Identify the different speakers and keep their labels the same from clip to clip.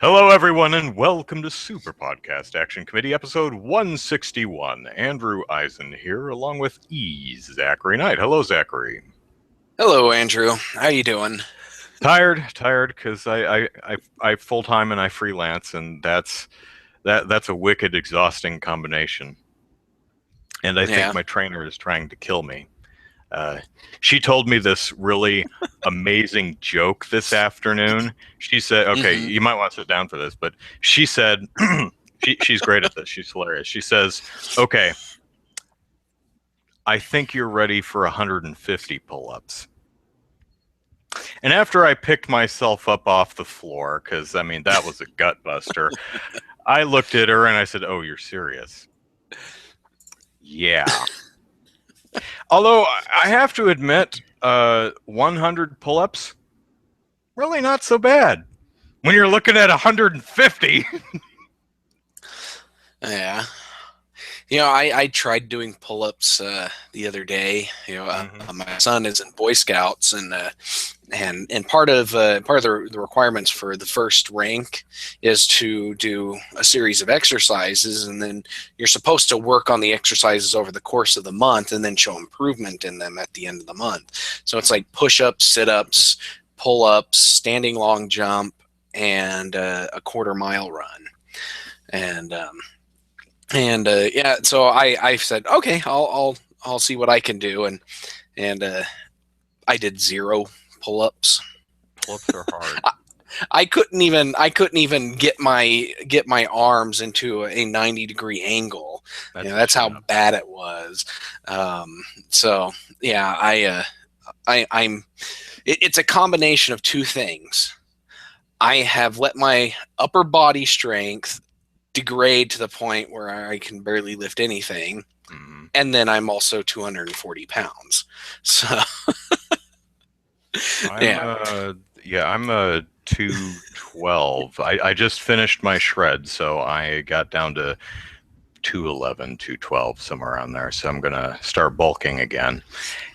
Speaker 1: Hello, everyone, and welcome to Super Podcast Action Committee, episode 161. Andrew Eisen here, along with Zachary Knight. Hello, Zachary.
Speaker 2: Hello, Andrew. How you doing?
Speaker 1: Tired, because I full-time and I freelance, and that's a wicked, exhausting combination. And I think my trainer is trying to kill me. She told me this really amazing joke this afternoon. She said, okay, you might want to sit down for this, but she said, she's great at this. She's hilarious. She says, okay, I think you're ready for 150 pull-ups. And after I picked myself up off the floor, because, I mean, that was a gut buster, I looked at her and I said, oh, you're serious? Yeah. Although, I have to admit, 100 pull-ups, really not so bad. When you're looking at 150.
Speaker 2: Yeah. You know, I tried doing pull-ups the other day. You know, my son is in Boy Scouts, and part of the requirements for the first rank is to do a series of exercises, and then you're supposed to work on the exercises over the course of the month, and then show improvement in them at the end of the month. So it's like push-ups, sit-ups, pull-ups, standing long jump, and a quarter-mile run, yeah, so I said, okay, I'll see what I can do, and I did 0 pull-ups.
Speaker 1: Pull-ups are hard.
Speaker 2: I couldn't even get my arms into a 90-degree angle. That's how bad it was. So yeah, it's a combination of two things. I have let my upper body strength degrade to the point where I can barely lift anything, and then I'm also 240 pounds. So
Speaker 1: I'm 212. I just finished my shred, so I got down to 211, 212, somewhere around there. So I'm gonna start bulking again.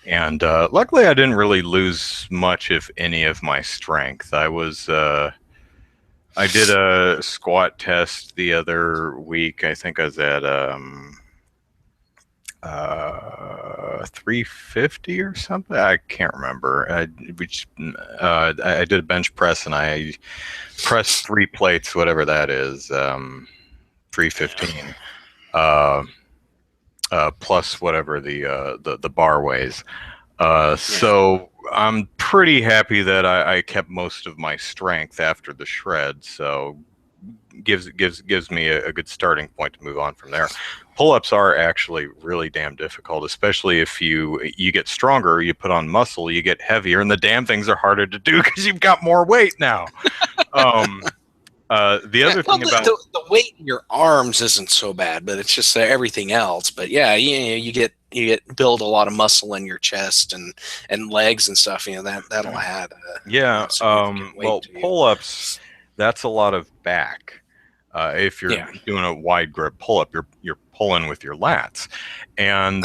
Speaker 1: And luckily, I didn't really lose much, if any, of my strength. I did a squat test the other week. I think I was at 350 or something. I can't remember. I did a bench press and I pressed 3 plates, whatever that is, 315, plus whatever the bar weighs. So I'm pretty happy that I kept most of my strength after the shred. So gives me a good starting point to move on from there. Pull-ups are actually really damn difficult, especially if you get stronger, you put on muscle, you get heavier, and the damn things are harder to do because you've got more weight now. The other thing about
Speaker 2: the weight in your arms isn't so bad, but it's just everything else. But yeah, you build a lot of muscle in your chest and legs and stuff. That'll add.
Speaker 1: Well, pull-ups, that's a lot of back. If you're doing a wide grip pull-up, you're pulling with your lats, and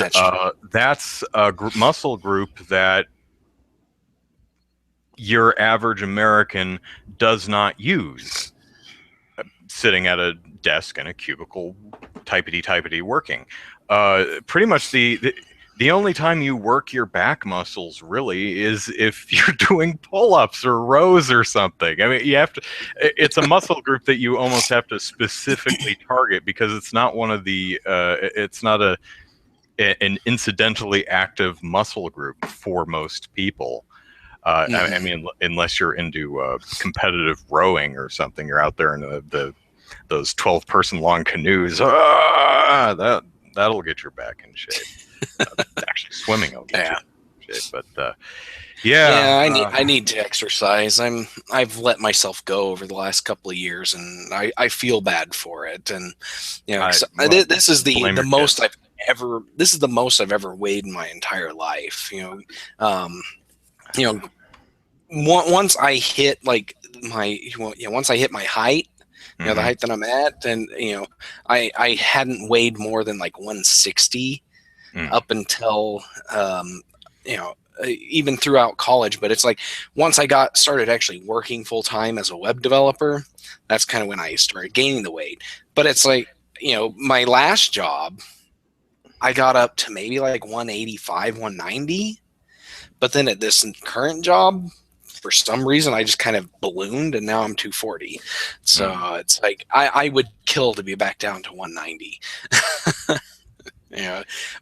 Speaker 1: that's a muscle group that your average American does not use, sitting at a desk in a cubicle, typity working. Pretty much the only time you work your back muscles really is if you're doing pull-ups or rows or something. I mean, it's a muscle group that you almost have to specifically target, because it's not one of the it's not an incidentally active muscle group for most people. I mean, unless you're into competitive rowing or something, you're out there in those 12-person long canoes. That'll get your back in shape. Actually, swimming will get you in shape. But
Speaker 2: I need to exercise. I've let myself go over the last couple of years, and I feel bad for it. And this is the most I've ever. This is the most I've ever weighed in my entire life. Once I hit once I hit my height, the height that I'm at, and I hadn't weighed more than like 160 up until even throughout college. But it's like once I started actually working full time as a web developer, that's kind of when I started gaining the weight. But it's like, my last job, I got up to maybe like 185, 190. But then at this current job, for some reason, I just kind of ballooned, and now I'm 240. So it's like I would kill to be back down to 190.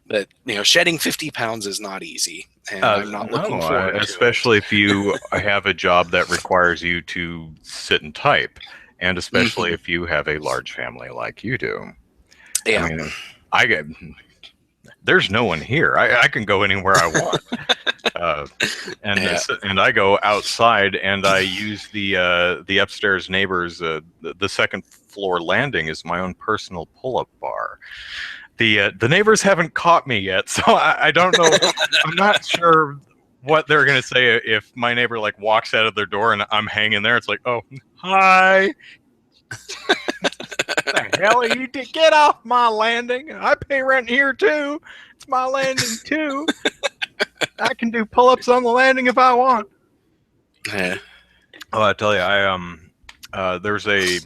Speaker 2: But shedding 50 pounds is not easy, and I'm not looking forward to it.
Speaker 1: Especially if you have a job that requires you to sit and type, and especially if you have a large family like you do.
Speaker 2: Yeah.
Speaker 1: I mean, there's no one here. I can go anywhere I want. And I go outside, and I use the upstairs neighbors. The second floor landing is my own personal pull-up bar. The neighbors haven't caught me yet, so I don't know. I'm not sure what they're gonna say if my neighbor like walks out of their door and I'm hanging there. It's like, oh, hi. The hell are you? Get off my landing! I pay rent here too. It's my landing too. I can do pull-ups on the landing if I want.
Speaker 2: Yeah.
Speaker 1: Oh, I tell you, there's a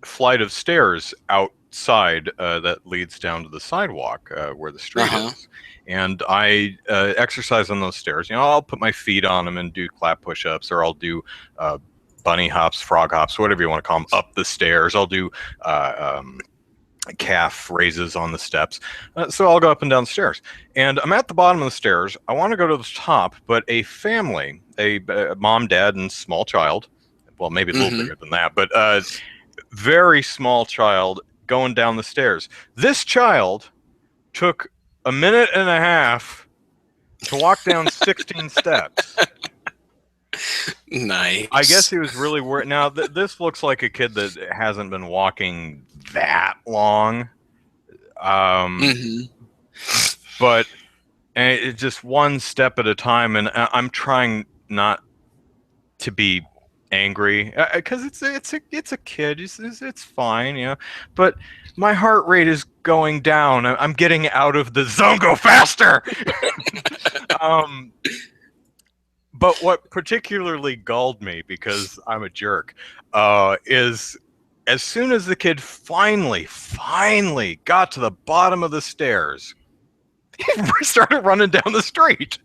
Speaker 1: flight of stairs outside that leads down to the sidewalk where the street is, and I exercise on those stairs. I'll put my feet on them and do clap push-ups, or I'll do bunny hops, frog hops, whatever you want to call them, up the stairs. I'll do calf raises on the steps. So I'll go up and down the stairs. And I'm at the bottom of the stairs. I want to go to the top, but a family, a mom, dad, and small child, well, maybe a little bigger than that, but very small child going down the stairs. This child took a minute and a half to walk down 16 steps.
Speaker 2: Nice.
Speaker 1: I guess he was really worried. Now, this looks like a kid that hasn't been walking that long. But it's just one step at a time, and I'm trying not to be angry because it's a kid. It's fine, But my heart rate is going down. I'm getting out of the zone. Go faster. But what particularly galled me, because I'm a jerk, is as soon as the kid finally got to the bottom of the stairs, he started running down the street.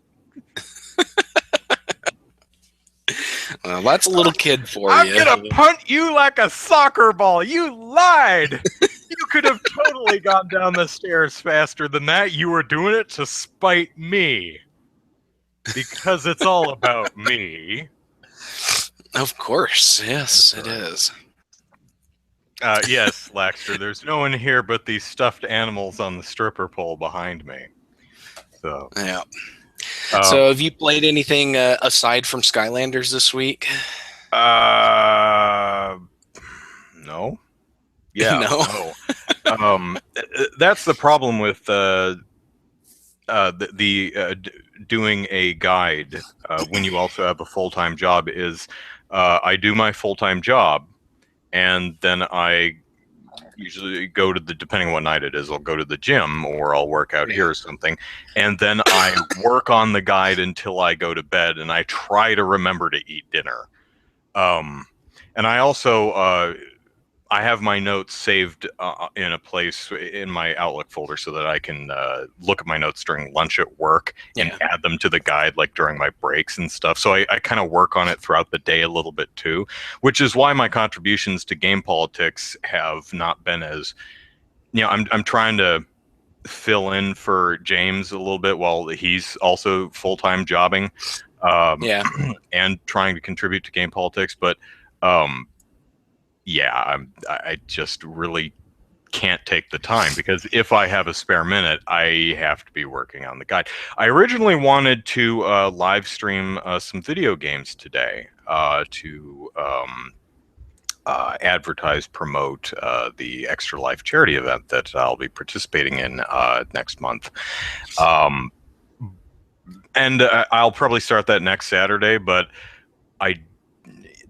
Speaker 2: Well, that's a little kid for you.
Speaker 1: I'm gonna punt you like a soccer ball. You lied. You could have totally gone down the stairs faster than that. You were doing it to spite me. Because it's all about me.
Speaker 2: Of course. Yes, it is.
Speaker 1: Yes, Laxter, there's no one here but these stuffed animals on the stripper pole behind me. So
Speaker 2: yeah. So have you played anything aside from Skylanders this week?
Speaker 1: No. Yeah, no. That's the problem with doing a guide when you also have a full-time job is I do my full-time job, and then I usually go to depending on what night it is, I'll go to the gym or I'll work out here or something, and then I work on the guide until I go to bed, and I try to remember to eat dinner. And I also I have my notes saved in a place in my Outlook folder so that I can look at my notes during lunch at work and add them to the guide, like during my breaks and stuff. So I kind of work on it throughout the day a little bit too, which is why my contributions to game politics have not been as, I'm trying to fill in for James a little bit while he's also full-time jobbing and trying to contribute to game politics. But I just really can't take the time, because if I have a spare minute, I have to be working on the guide. I originally wanted to live stream some video games today to advertise, promote the Extra Life charity event that I'll be participating in next month. And I'll probably start that next Saturday, but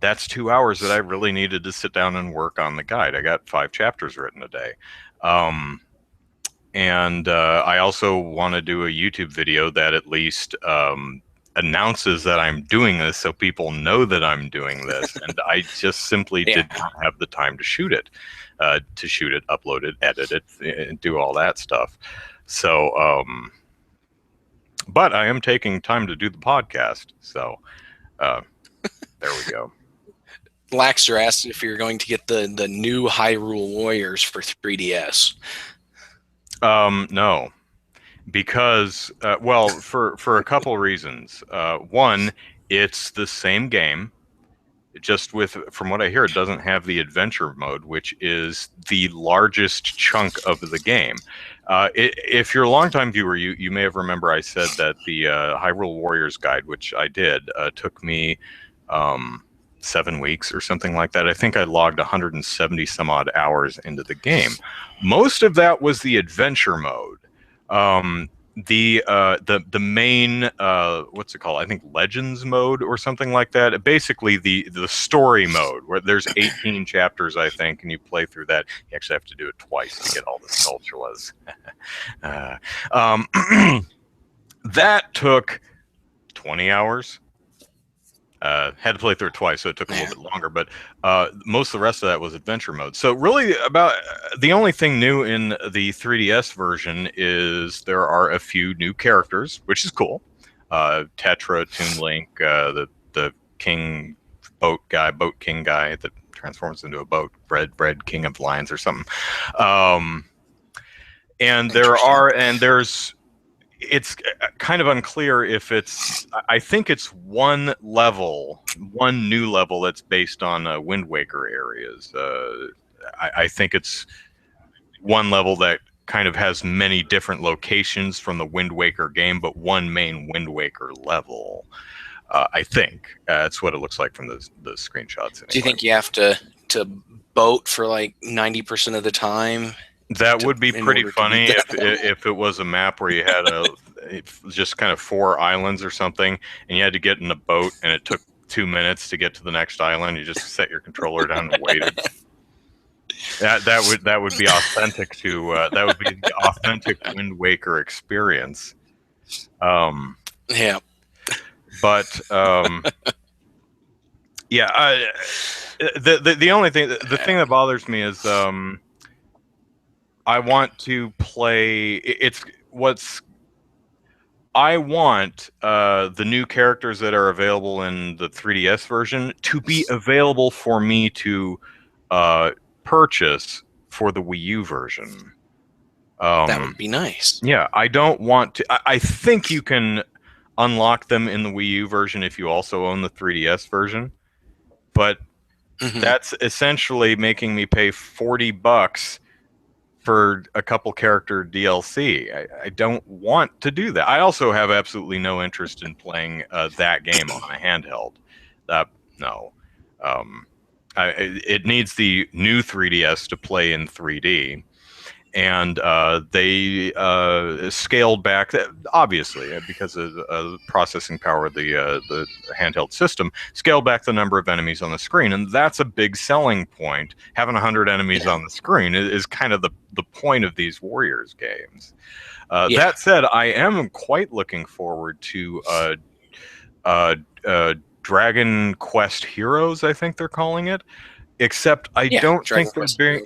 Speaker 1: that's 2 hours that I really needed to sit down and work on the guide. I got 5 chapters written a day. And I also want to do a YouTube video that at least announces that I'm doing this so people know that I'm doing this, and I just simply did not have the time to shoot it, upload it, edit it, and do all that stuff. So, but I am taking time to do the podcast, so there we go.
Speaker 2: Laxter asked if you're going to get the new Hyrule Warriors for 3DS.
Speaker 1: No, because well, for a couple reasons. One, it's the same game, just from what I hear, it doesn't have the adventure mode, which is the largest chunk of the game. If you're a longtime viewer, you may have remember I said that the Hyrule Warriors guide, which I did, took me 7 weeks or something like that. I think I logged 170 some odd hours into the game. Most of that was the adventure mode. The main what's it called? I think Legends mode or something like that. Basically the story mode where there's 18 chapters, I think, and you play through that. You actually have to do it twice to get all the Skulltulas. That took 20 hours. Had to play through it twice, so it took a little bit longer, but most of the rest of that was adventure mode. So really, about the only thing new in the 3DS version is there are a few new characters, which is cool. Tetra, Toon Link, the king boat king guy that transforms into a boat, bread king of lions or something. And there's it's kind of unclear if it's. I think it's one new level that's based on Wind Waker areas. I think it's one level that kind of has many different locations from the Wind Waker game, but one main Wind Waker level. I think that's what it looks like from the screenshots. Anyway.
Speaker 2: Do you think you have to boat for like 90% of the time?
Speaker 1: That would be pretty funny if it was a map where you had just kind of 4 islands or something, and you had to get in a boat, and it took 2 minutes to get to the next island. You just set your controller down and waited. That would be authentic to that would be the authentic Wind Waker experience.
Speaker 2: Yeah,
Speaker 1: but yeah, the only thing, the thing that bothers me is I want to play. I want the new characters that are available in the 3DS version to be available for me to purchase for the Wii U version.
Speaker 2: That would be nice.
Speaker 1: Yeah, I don't want to. I think you can unlock them in the Wii U version if you also own the 3DS version, but that's essentially making me pay $40 for a couple character DLC. I don't want to do that. I also have absolutely no interest in playing that game on a handheld. No. It needs the new 3DS to play in 3D. And they scaled back, obviously, because of the processing power of the handheld system, scaled back the number of enemies on the screen. And that's a big selling point. Having 100 enemies on the screen is kind of the point of these Warriors games. That said, I am quite looking forward to Dragon Quest Heroes, I think they're calling it. Except I don't think they're doing,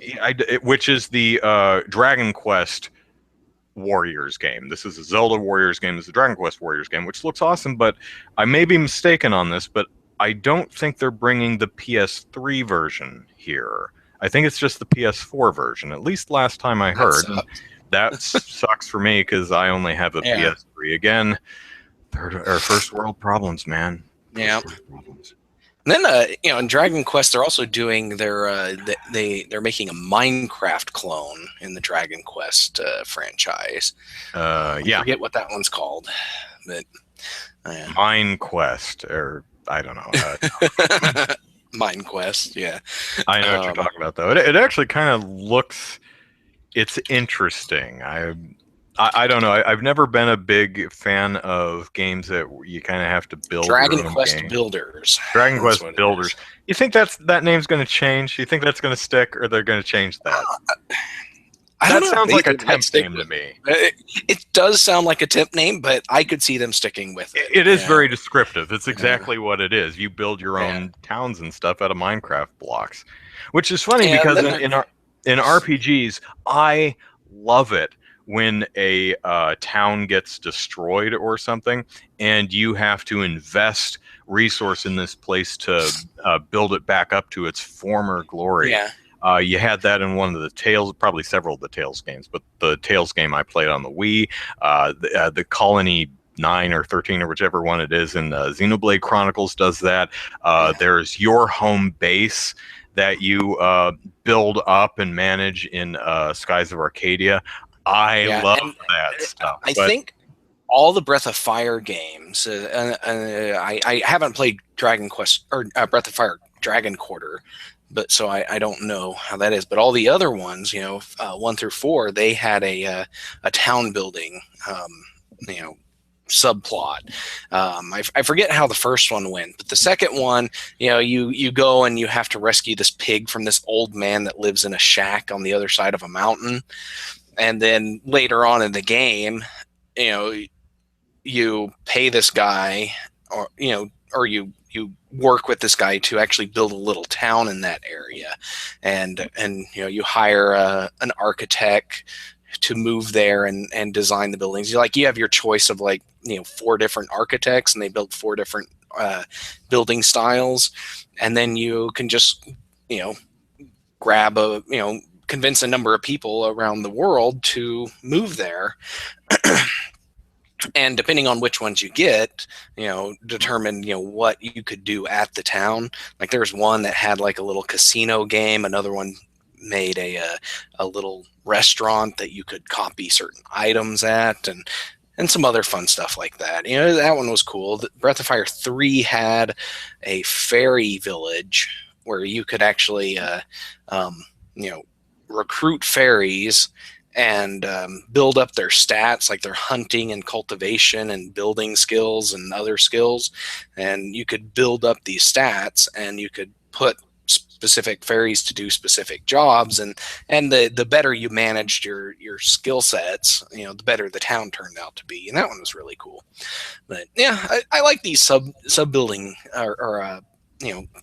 Speaker 1: which is the Dragon Quest Warriors game. This is a Zelda Warriors game. This is a Dragon Quest Warriors game, which looks awesome, but I may be mistaken on this, but I don't think they're bringing the PS3 version here. I think it's just the PS4 version, at least last time I heard. That sucks for me because I only have a PS3. Again, first world problems, man.
Speaker 2: Yeah. And then, in Dragon Quest, they're also doing they're making a Minecraft clone in the Dragon Quest franchise. I forget what that one's called, but
Speaker 1: Minequest, or I don't know.
Speaker 2: Minequest, yeah.
Speaker 1: I know what you're talking about, though. It actually kind of looks. It's interesting. I don't know. I've never been a big fan of games that you kind of have to build.
Speaker 2: Dragon Quest Builders.
Speaker 1: Dragon Quest Builders. You think that name's going to change? You think that's going to stick, or they're going to change that? That sounds like a temp name to me.
Speaker 2: It does sound like a temp name, but I could see them sticking with it.
Speaker 1: It is very descriptive. It's exactly what it is. You build your own towns and stuff out of Minecraft blocks, which is funny because in RPGs, I love it when a town gets destroyed or something, and you have to invest resource in this place to build it back up to its former glory.
Speaker 2: Yeah.
Speaker 1: You had that in one of the Tales, probably several of the Tales games, but the Tales game I played on the Wii, the Colony 9 or 13 or whichever one it is, and Xenoblade Chronicles does that. There's your home base that you build up and manage in Skies of Arcadia. I love that stuff.
Speaker 2: I think all the Breath of Fire games, I haven't played Dragon Quest or Breath of Fire Dragon Quarter, but so I don't know how that is. But all the other ones, 1 through 4, they had a town building, subplot. I forget how the first one went, but the second one, you go and you have to rescue this pig from this old man that lives in a shack on the other side of a mountain. And then later on in the game, you pay this guy, or you work with this guy to actually build a little town in that area, and you hire an architect to move there and design the buildings. You have your choice of 4 different architects, and they built 4 different building styles, and then you can just grab convince a number of people around the world to move there. And depending on which ones you get, determine, what you could do at the town. Like there's one that had a little casino game. Another one made a little restaurant that you could copy certain items at, and some other fun stuff like that. That one was cool. Breath of Fire 3 had a fairy village where you could actually, recruit fairies and build up their stats, like their hunting and cultivation and building skills and other skills. And you could build up these stats, and you could put specific fairies to do specific jobs. And the better you managed your skill sets, the better the town turned out to be. And that one was really cool. But yeah, I like these sub building or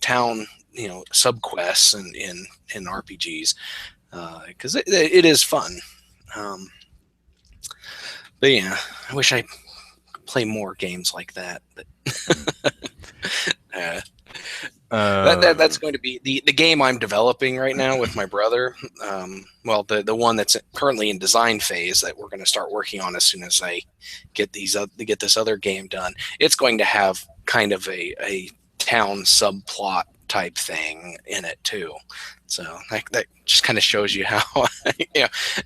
Speaker 2: town, sub quests in RPGs, because it is fun. But yeah, I wish I could play more games like that. But that's going to be the game I'm developing right now with my brother. The one that's currently in design phase that we're going to start working on as soon as I get this other game done. It's going to have kind of a town subplot type thing in it too. So that just kind of shows you how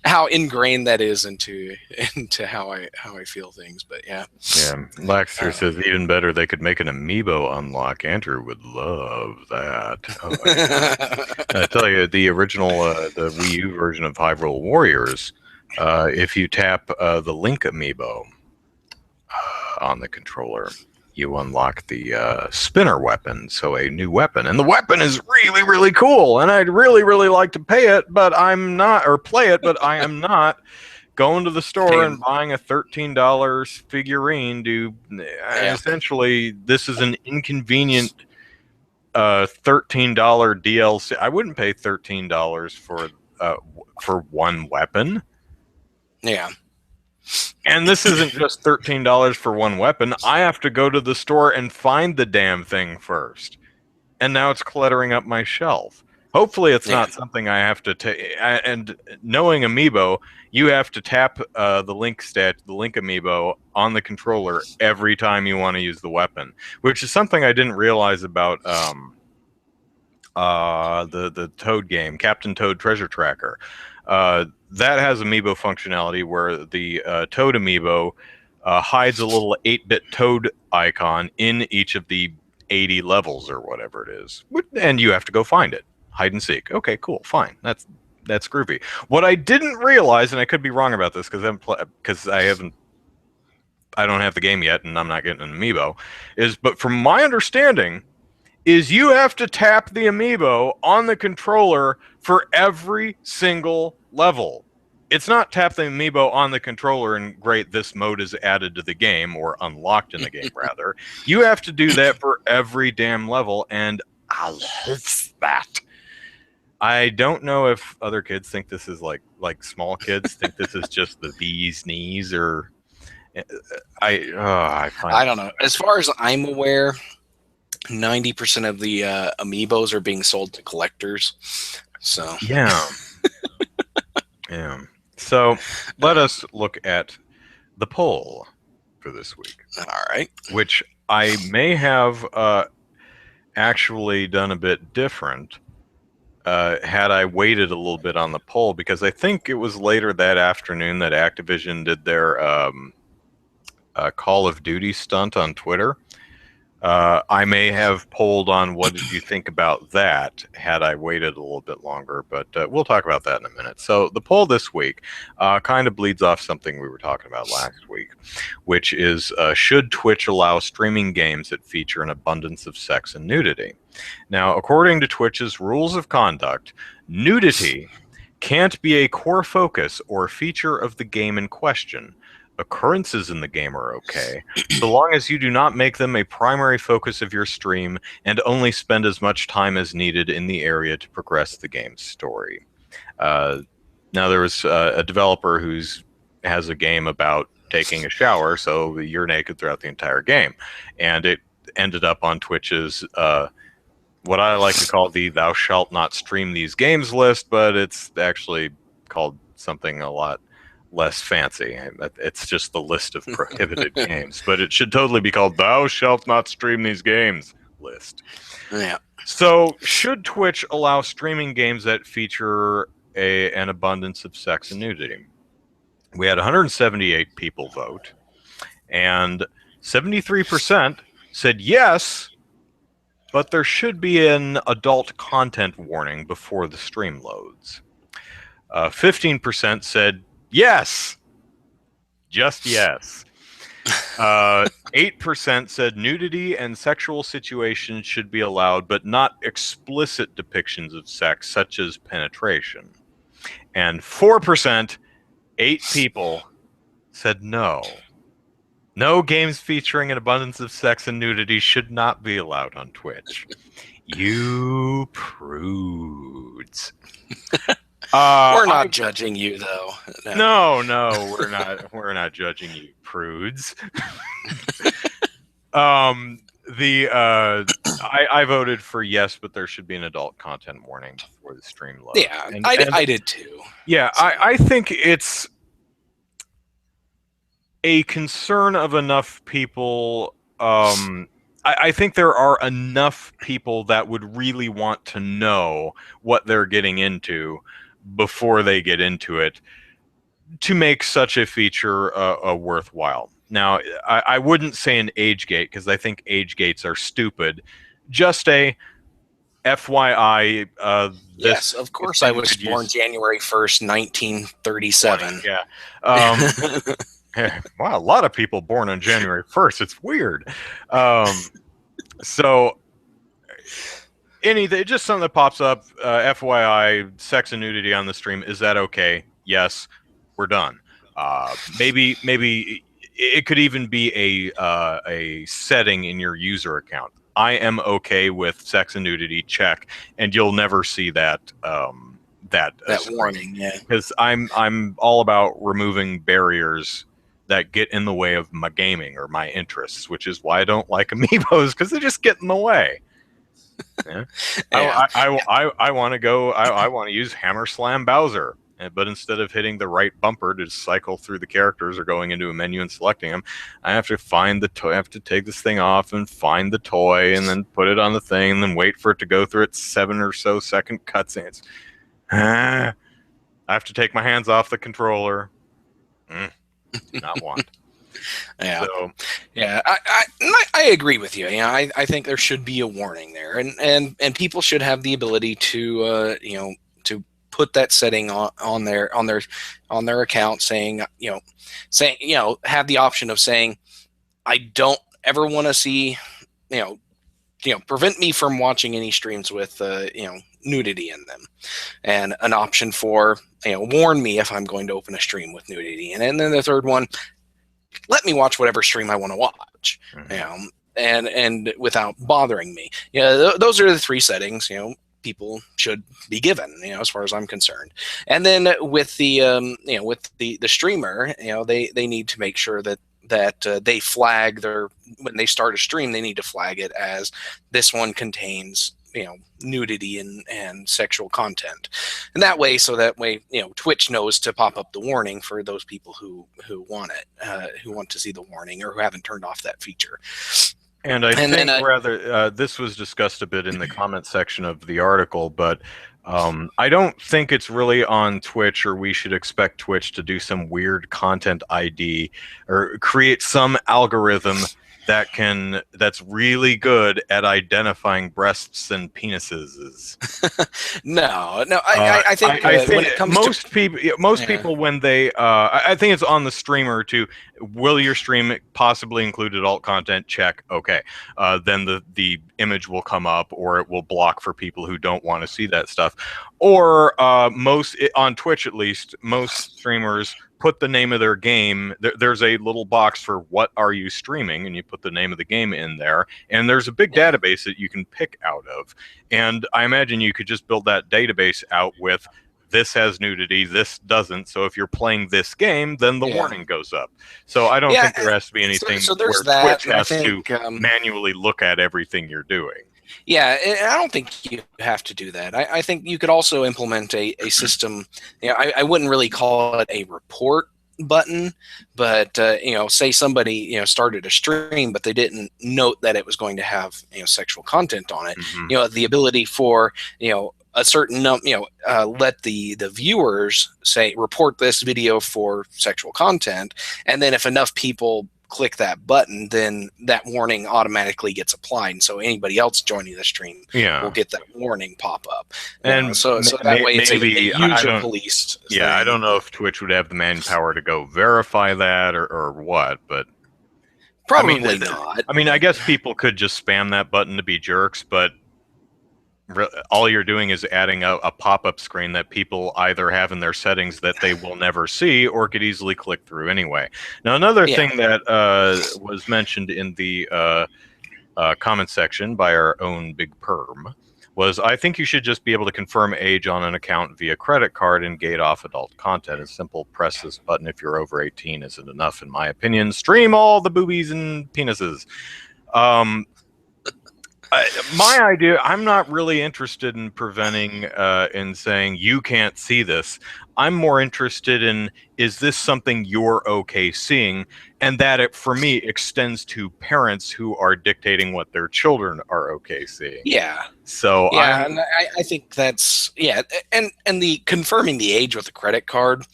Speaker 2: how ingrained that is into how I feel things. But yeah.
Speaker 1: Laxter says even better, they could make an amiibo unlock. Andrew would love that. I tell you, the original the Wii U version of Hyrule Warriors, if you tap the Link amiibo on the controller, you unlock the spinner weapon, so a new weapon. And the weapon is really, really cool, and I'd really, really like to play it, but I am not going to the store and buying a $13 figurine to essentially, this is an inconvenient $13 DLC. I wouldn't pay $13 for one weapon.
Speaker 2: Yeah.
Speaker 1: And this isn't just $13 for one weapon. I have to go to the store and find the damn thing first. And now it's cluttering up my shelf. Hopefully it's not something I have to take. And knowing Amiibo, you have to tap the Link Amiibo on the controller every time you want to use the weapon, which is something I didn't realize about the Toad game, Captain Toad Treasure Tracker. That has Amiibo functionality where the Toad Amiibo hides a little 8-bit Toad icon in each of the 80 levels or whatever it is. And you have to go find it. Hide and seek. Okay, cool, fine. That's groovy. What I didn't realize, and I could be wrong about this because I don't have the game yet and I'm not getting an Amiibo, but from my understanding, is you have to tap the Amiibo on the controller for every single level. it's not tap the amiibo on the controller and great, this mode is added to the game, or unlocked in the game, rather. You have to do that for every damn level, and I love that. I don't know if other kids think this is like small kids think this is just the bee's knees, or I find
Speaker 2: I don't know. As far as I'm aware, 90% of the amiibos are being sold to collectors. So
Speaker 1: yeah. Yeah. So let us look at the poll for this week.
Speaker 2: All right.
Speaker 1: Which I may have actually done a bit different had I waited a little bit on the poll, because I think it was later that afternoon that Activision did their Call of Duty stunt on Twitter. I may have polled on what did you think about that had I waited a little bit longer, but we'll talk about that in a minute. So the poll this week kind of bleeds off something we were talking about last week, which is should Twitch allow streaming games that feature an abundance of sex and nudity? Now, according to Twitch's rules of conduct, nudity can't be a core focus or feature of the game in question. Occurrences in the game are okay, so long as you do not make them a primary focus of your stream and only spend as much time as needed in the area to progress the game's story. Now, there was a developer has a game about taking a shower, so you're naked throughout the entire game, and it ended up on Twitch's what I like to call the "Thou shalt not stream these games" list, but it's actually called something a lot less fancy. It's just the list of prohibited games, but it should totally be called "Thou shalt not stream these games" list.
Speaker 2: Yeah.
Speaker 1: So, should Twitch allow streaming games that feature an abundance of sex and nudity? We had 178 people vote, and 73% said yes, but there should be an adult content warning before the stream loads. 15% said yes. Just yes. 8% said nudity and sexual situations should be allowed, but not explicit depictions of sex, such as penetration. And 4%, 8 people, said no. No games featuring an abundance of sex and nudity should not be allowed on Twitch. You prudes.
Speaker 2: We're not judging you, though.
Speaker 1: No, we're not. We're not judging you, prudes. I voted for yes, but there should be an adult content warning before the stream loads.
Speaker 2: Yeah, I did too.
Speaker 1: Yeah, so. I think it's a concern of enough people. I think there are enough people that would really want to know what they're getting into before they get into it to make such a feature worthwhile. Now, I wouldn't say an age gate, because I think age gates are stupid. Just a FYI.
Speaker 2: Yes, of course I was born January 1st, 1937.
Speaker 1: Yeah. Wow, a lot of people born on January 1st. It's weird. So anything, just something that pops up, FYI, sex and nudity on the stream, is that okay? Yes, we're done. Maybe it could even be a setting in your user account. I am okay with sex and nudity, check, and you'll never see that
Speaker 2: warning. Yeah,
Speaker 1: because I'm all about removing barriers that get in the way of my gaming or my interests, which is why I don't like amiibos, because they just get in the way. Yeah. I want to go. I want to use Hammer Slam Bowser, but instead of hitting the right bumper to cycle through the characters or going into a menu and selecting them, I have to find the toy. I have to take this thing off and find the toy, and then put it on the thing, and then wait for it to go through its 7 or so second cutscenes. I have to take my hands off the controller. Not want.
Speaker 2: Yeah, so, yeah, I agree with you. Yeah, I think there should be a warning there, and people should have the ability to to put that setting on their account, saying have the option of saying, I don't ever want to see prevent me from watching any streams with nudity in them, and an option for, warn me if I'm going to open a stream with nudity. And then the third one, let me watch whatever stream I want to watch, and without bothering me. Those are the three settings, people should be given, as far as I'm concerned. And then with the, with the streamer, they need to make sure that they flag when they start a stream, they need to flag it as this one contains, nudity and sexual content. And that way, Twitch knows to pop up the warning for those people who want it, who want to see the warning, or who haven't turned off that feature.
Speaker 1: And I think this was discussed a bit in the comment section of the article, but I don't think it's really on Twitch, or we should expect Twitch to do some weird content ID or create some algorithm that's really good at identifying breasts and penises.
Speaker 2: No. I think when it comes
Speaker 1: most people, when they I think it's on the streamer to, will your stream possibly include adult content? Check. Okay. Then the image will come up, or it will block for people who don't want to see that stuff. Or on Twitch, at least, most streamers put the name of their game. There's a little box for what are you streaming, and you put the name of the game in there, and there's a big database that you can pick out of. And I imagine you could just build that database out with, this has nudity, this doesn't. So if you're playing this game, then the warning goes up. So I don't think there has to be anything where Twitch has to manually look at everything you're doing.
Speaker 2: Yeah, I don't think you have to do that. I think you could also implement a system. I wouldn't really call it a report button, but say somebody started a stream, but they didn't note that it was going to have sexual content on it. The ability for a certain let the viewers say, report this video for sexual content, and then if enough people click that button, then that warning automatically gets applied, and so anybody else joining the stream will get that warning pop up. And so that way it's a user policed thing.
Speaker 1: I don't know if Twitch would have the manpower to go verify that or what, but
Speaker 2: probably not.
Speaker 1: I mean, I guess people could just spam that button to be jerks, but all you're doing is adding a pop-up screen that people either have in their settings that they will never see, or could easily click through anyway. Now, another thing that was mentioned in the comment section by our own Big Perm was, I think you should just be able to confirm age on an account via credit card and gate off adult content. A simple press this button if you're over 18 isn't enough, in my opinion. Stream all the boobies and penises. My idea, I'm not really interested in preventing in saying you can't see this. I'm more interested in, is this something you're okay seeing? And that it, for me, extends to parents who are dictating what their children are okay seeing.
Speaker 2: Yeah.
Speaker 1: So
Speaker 2: and I think that's and the confirming the age with a credit card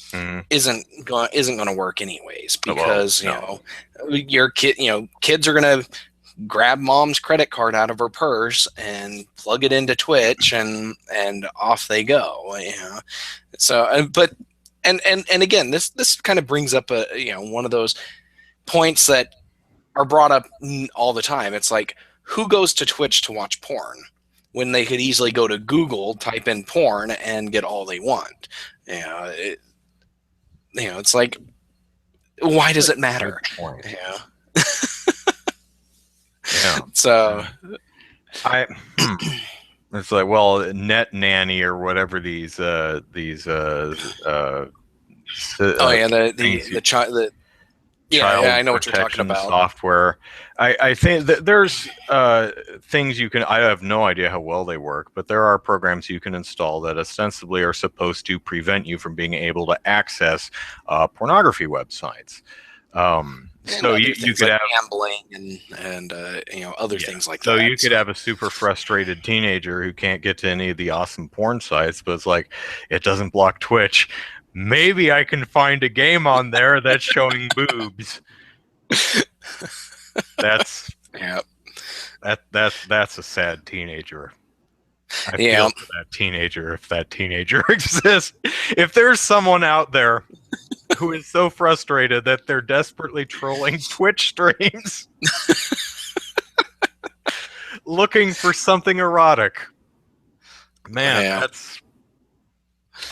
Speaker 2: isn't going to work anyways, because your kids are going to grab mom's credit card out of her purse and plug it into Twitch, and off they go. So, but and again, this kind of brings up one of those points that are brought up all the time. It's like, who goes to Twitch to watch porn when they could easily go to Google, type in porn, and get all they want? It's like, why does it matter? So
Speaker 1: it's like, well, Net Nanny or whatever these the
Speaker 2: I know what you're talking about.
Speaker 1: Software. I think that there's things you can. I have no idea how well they work, but there are programs you can install that ostensibly are supposed to prevent you from being able to access pornography websites. So you could have
Speaker 2: gambling and other things like that.
Speaker 1: So you could have a super frustrated teenager who can't get to any of the awesome porn sites, but it's like, it doesn't block Twitch. Maybe I can find a game on there that's showing boobs. That's a sad teenager. I feel for that teenager, if that teenager exists. If there's someone out there who is so frustrated that they're desperately trolling Twitch streams looking for something erotic, Man,
Speaker 2: Yeah.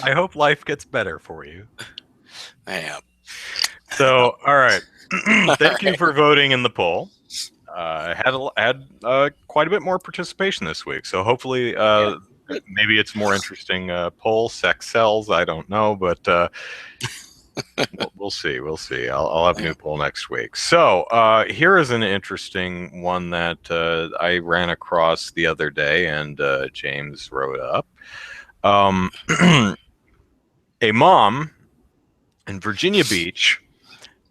Speaker 1: I hope life gets better for you.
Speaker 2: Yeah.
Speaker 1: So, all right. Thank you
Speaker 2: Right.
Speaker 1: for voting in the poll. Had quite a bit more participation this week, so hopefully,
Speaker 2: Yeah. Good.
Speaker 1: maybe it's more interesting poll. Sex sells. I don't know, but we'll see. We'll see. I'll have a new poll next week. So here is an interesting one that I ran across the other day, and James wrote up. A mom in Virginia Beach,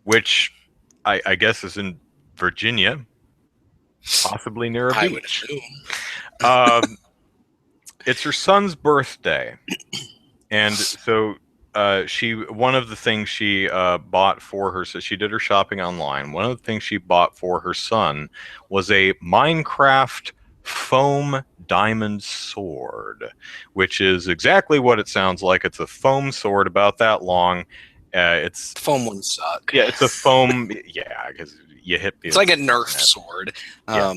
Speaker 1: which I guess is in Virginia, possibly near a
Speaker 2: I would
Speaker 1: beach.
Speaker 2: assume.
Speaker 1: It's her son's birthday, and so one of the things she bought for her, so she did her shopping online. One of the things she bought for her son was a Minecraft foam diamond sword, which is exactly what it sounds like. It's a foam sword about that long. It's
Speaker 2: Foam ones suck.
Speaker 1: Yeah, it's a foam. Yeah, because you hit the.
Speaker 2: It's like a Nerf sword.
Speaker 1: Yeah.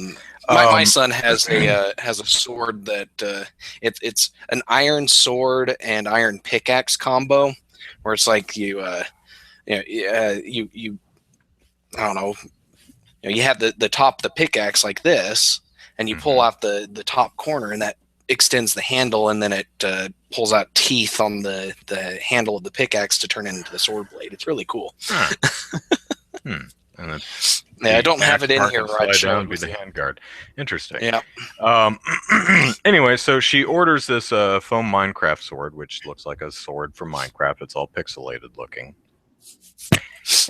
Speaker 2: My son has a sword that it's an iron sword and iron pickaxe combo, where it's like you I don't know, you have the top of the pickaxe like this, and you pull out the top corner, and that extends the handle, and then it pulls out teeth on the handle of the pickaxe to turn it into the sword blade. It's really cool.
Speaker 1: And
Speaker 2: I don't have it in here
Speaker 1: right. Slide down, be the handguard. Interesting.
Speaker 2: Yeah.
Speaker 1: Anyway, so she orders this foam Minecraft sword, which looks like a sword from Minecraft. It's all pixelated looking,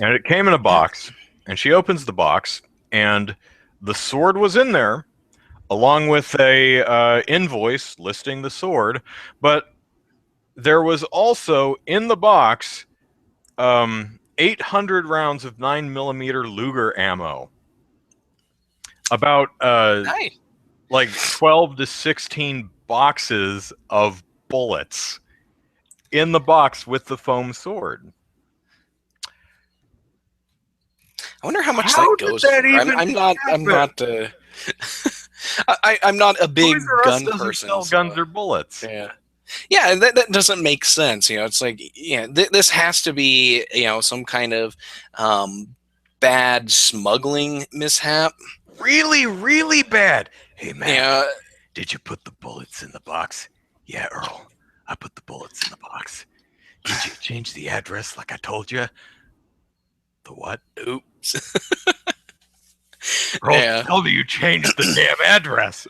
Speaker 1: and it came in a box. And she opens the box, and the sword was in there, along with a invoice listing the sword. But there was also in the box 800 rounds of 9mm Luger ammo. About
Speaker 2: Nice.
Speaker 1: like 12 to 16 boxes of bullets in the box with the foam sword.
Speaker 2: I wonder how much that goes for. I'm not a big gun person.
Speaker 1: Sell guns or bullets.
Speaker 2: Yeah. Yeah, that doesn't make sense. It's like, this has to be, some kind of bad smuggling mishap.
Speaker 1: Really, really bad. Hey, man, did you put the bullets in the box? Yeah, Earl, I put the bullets in the box. Did you change the address like I told you? The what?
Speaker 2: Oops.
Speaker 1: Earl, tell me you changed the damn address.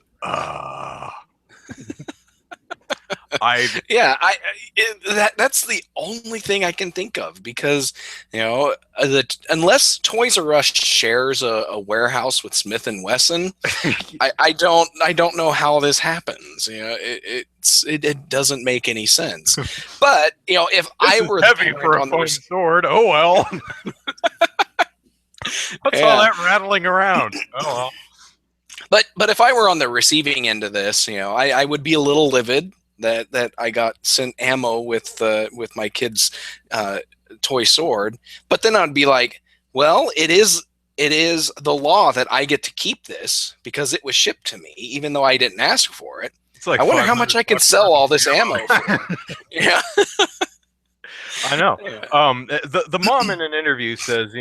Speaker 2: That's the only thing I can think of, because unless Toys R Us shares a warehouse with Smith and Wesson, I don't know how this happens. It doesn't make any sense. But if I were
Speaker 1: heavy for a foam sword, oh well. What's all that rattling around? Oh
Speaker 2: well. But if I were on the receiving end of this, I would be a little livid that I got sent ammo with my kid's toy sword. But then I'd be like, well, it is the law that I get to keep this because it was shipped to me, even though I didn't ask for it.
Speaker 1: It's like,
Speaker 2: I wonder how much I could sell all this ammo for. Yeah.
Speaker 1: I know. The mom in an interview says,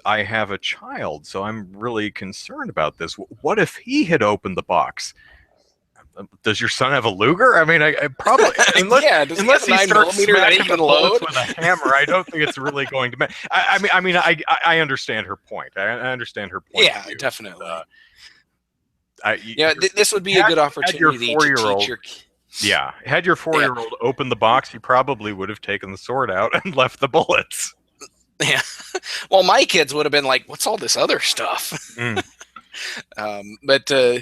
Speaker 1: I have a child, so I'm really concerned about this. What if he had opened the box? Does your son have a Luger? I mean, I probably unless he starts smacking the bullets with a hammer, I don't think it's really going to matter. I understand her point. I understand her point.
Speaker 2: Yeah, definitely. This would be a good opportunity to teach your.
Speaker 1: Yeah, had your 4-year-old opened the box, he probably would have taken the sword out and left the bullets.
Speaker 2: Yeah. Well, my kids would have been like, "What's all this other stuff?" But yeah,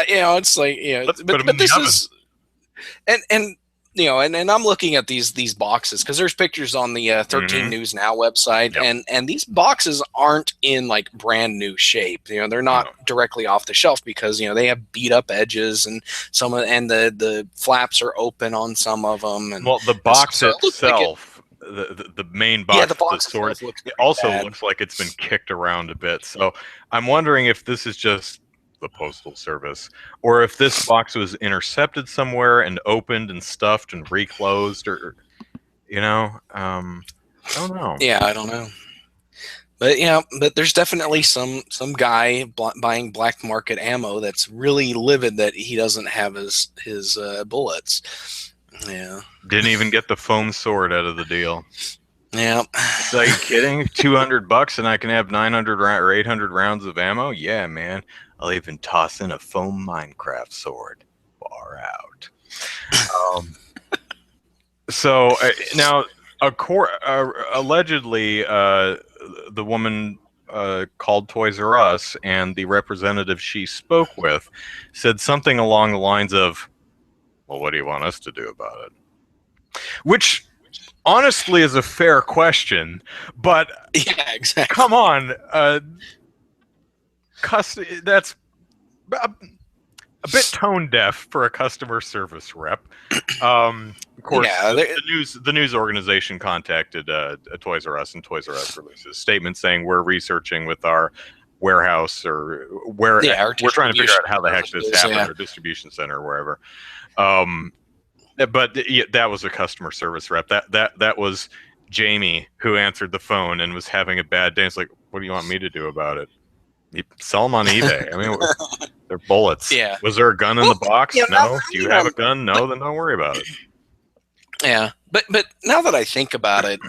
Speaker 2: it's like, but this is, and I'm looking at these boxes because there's pictures on the 13 News Now website, and these boxes aren't in like brand new shape. They're not directly off the shelf because they have beat up edges, and the flaps are open on some of them. And
Speaker 1: well, the box itself. The main box, the sword, it also looks like it's been kicked around a bit. So I'm wondering if this is just the Postal Service, or if this box was intercepted somewhere and opened and stuffed and reclosed, or I don't know.
Speaker 2: Yeah, I don't know. But yeah, but there's definitely some guy buying black market ammo that's really livid that he doesn't have his bullets. Yeah.
Speaker 1: Didn't even get the foam sword out of the deal.
Speaker 2: Yeah.
Speaker 1: Are you kidding? $200 and I can have 900 or 800 rounds of ammo? Yeah, man. I'll even toss in a foam Minecraft sword. Far out. So now, allegedly, the woman called Toys R Us, and the representative she spoke with said something along the lines of, "Well, what do you want us to do about it?" Which, honestly, is a fair question, but
Speaker 2: yeah, exactly.
Speaker 1: Come on, that's a bit tone deaf for a customer service rep. Of course,
Speaker 2: yeah,
Speaker 1: the news organization contacted Toys R Us, and Toys R Us released a statement saying, we're researching with our warehouse or where we're trying to figure out how the heck this happened, or distribution center or wherever. But that was a customer service rep. That was Jamie, who answered the phone and was having a bad day. It's like, what do you want me to do about it? You sell them on eBay. I mean, they're bullets.
Speaker 2: Yeah.
Speaker 1: Was there a gun in the box? Yeah, no. Do you have a gun? No. Then don't worry about it.
Speaker 2: Yeah, but now that I think about it,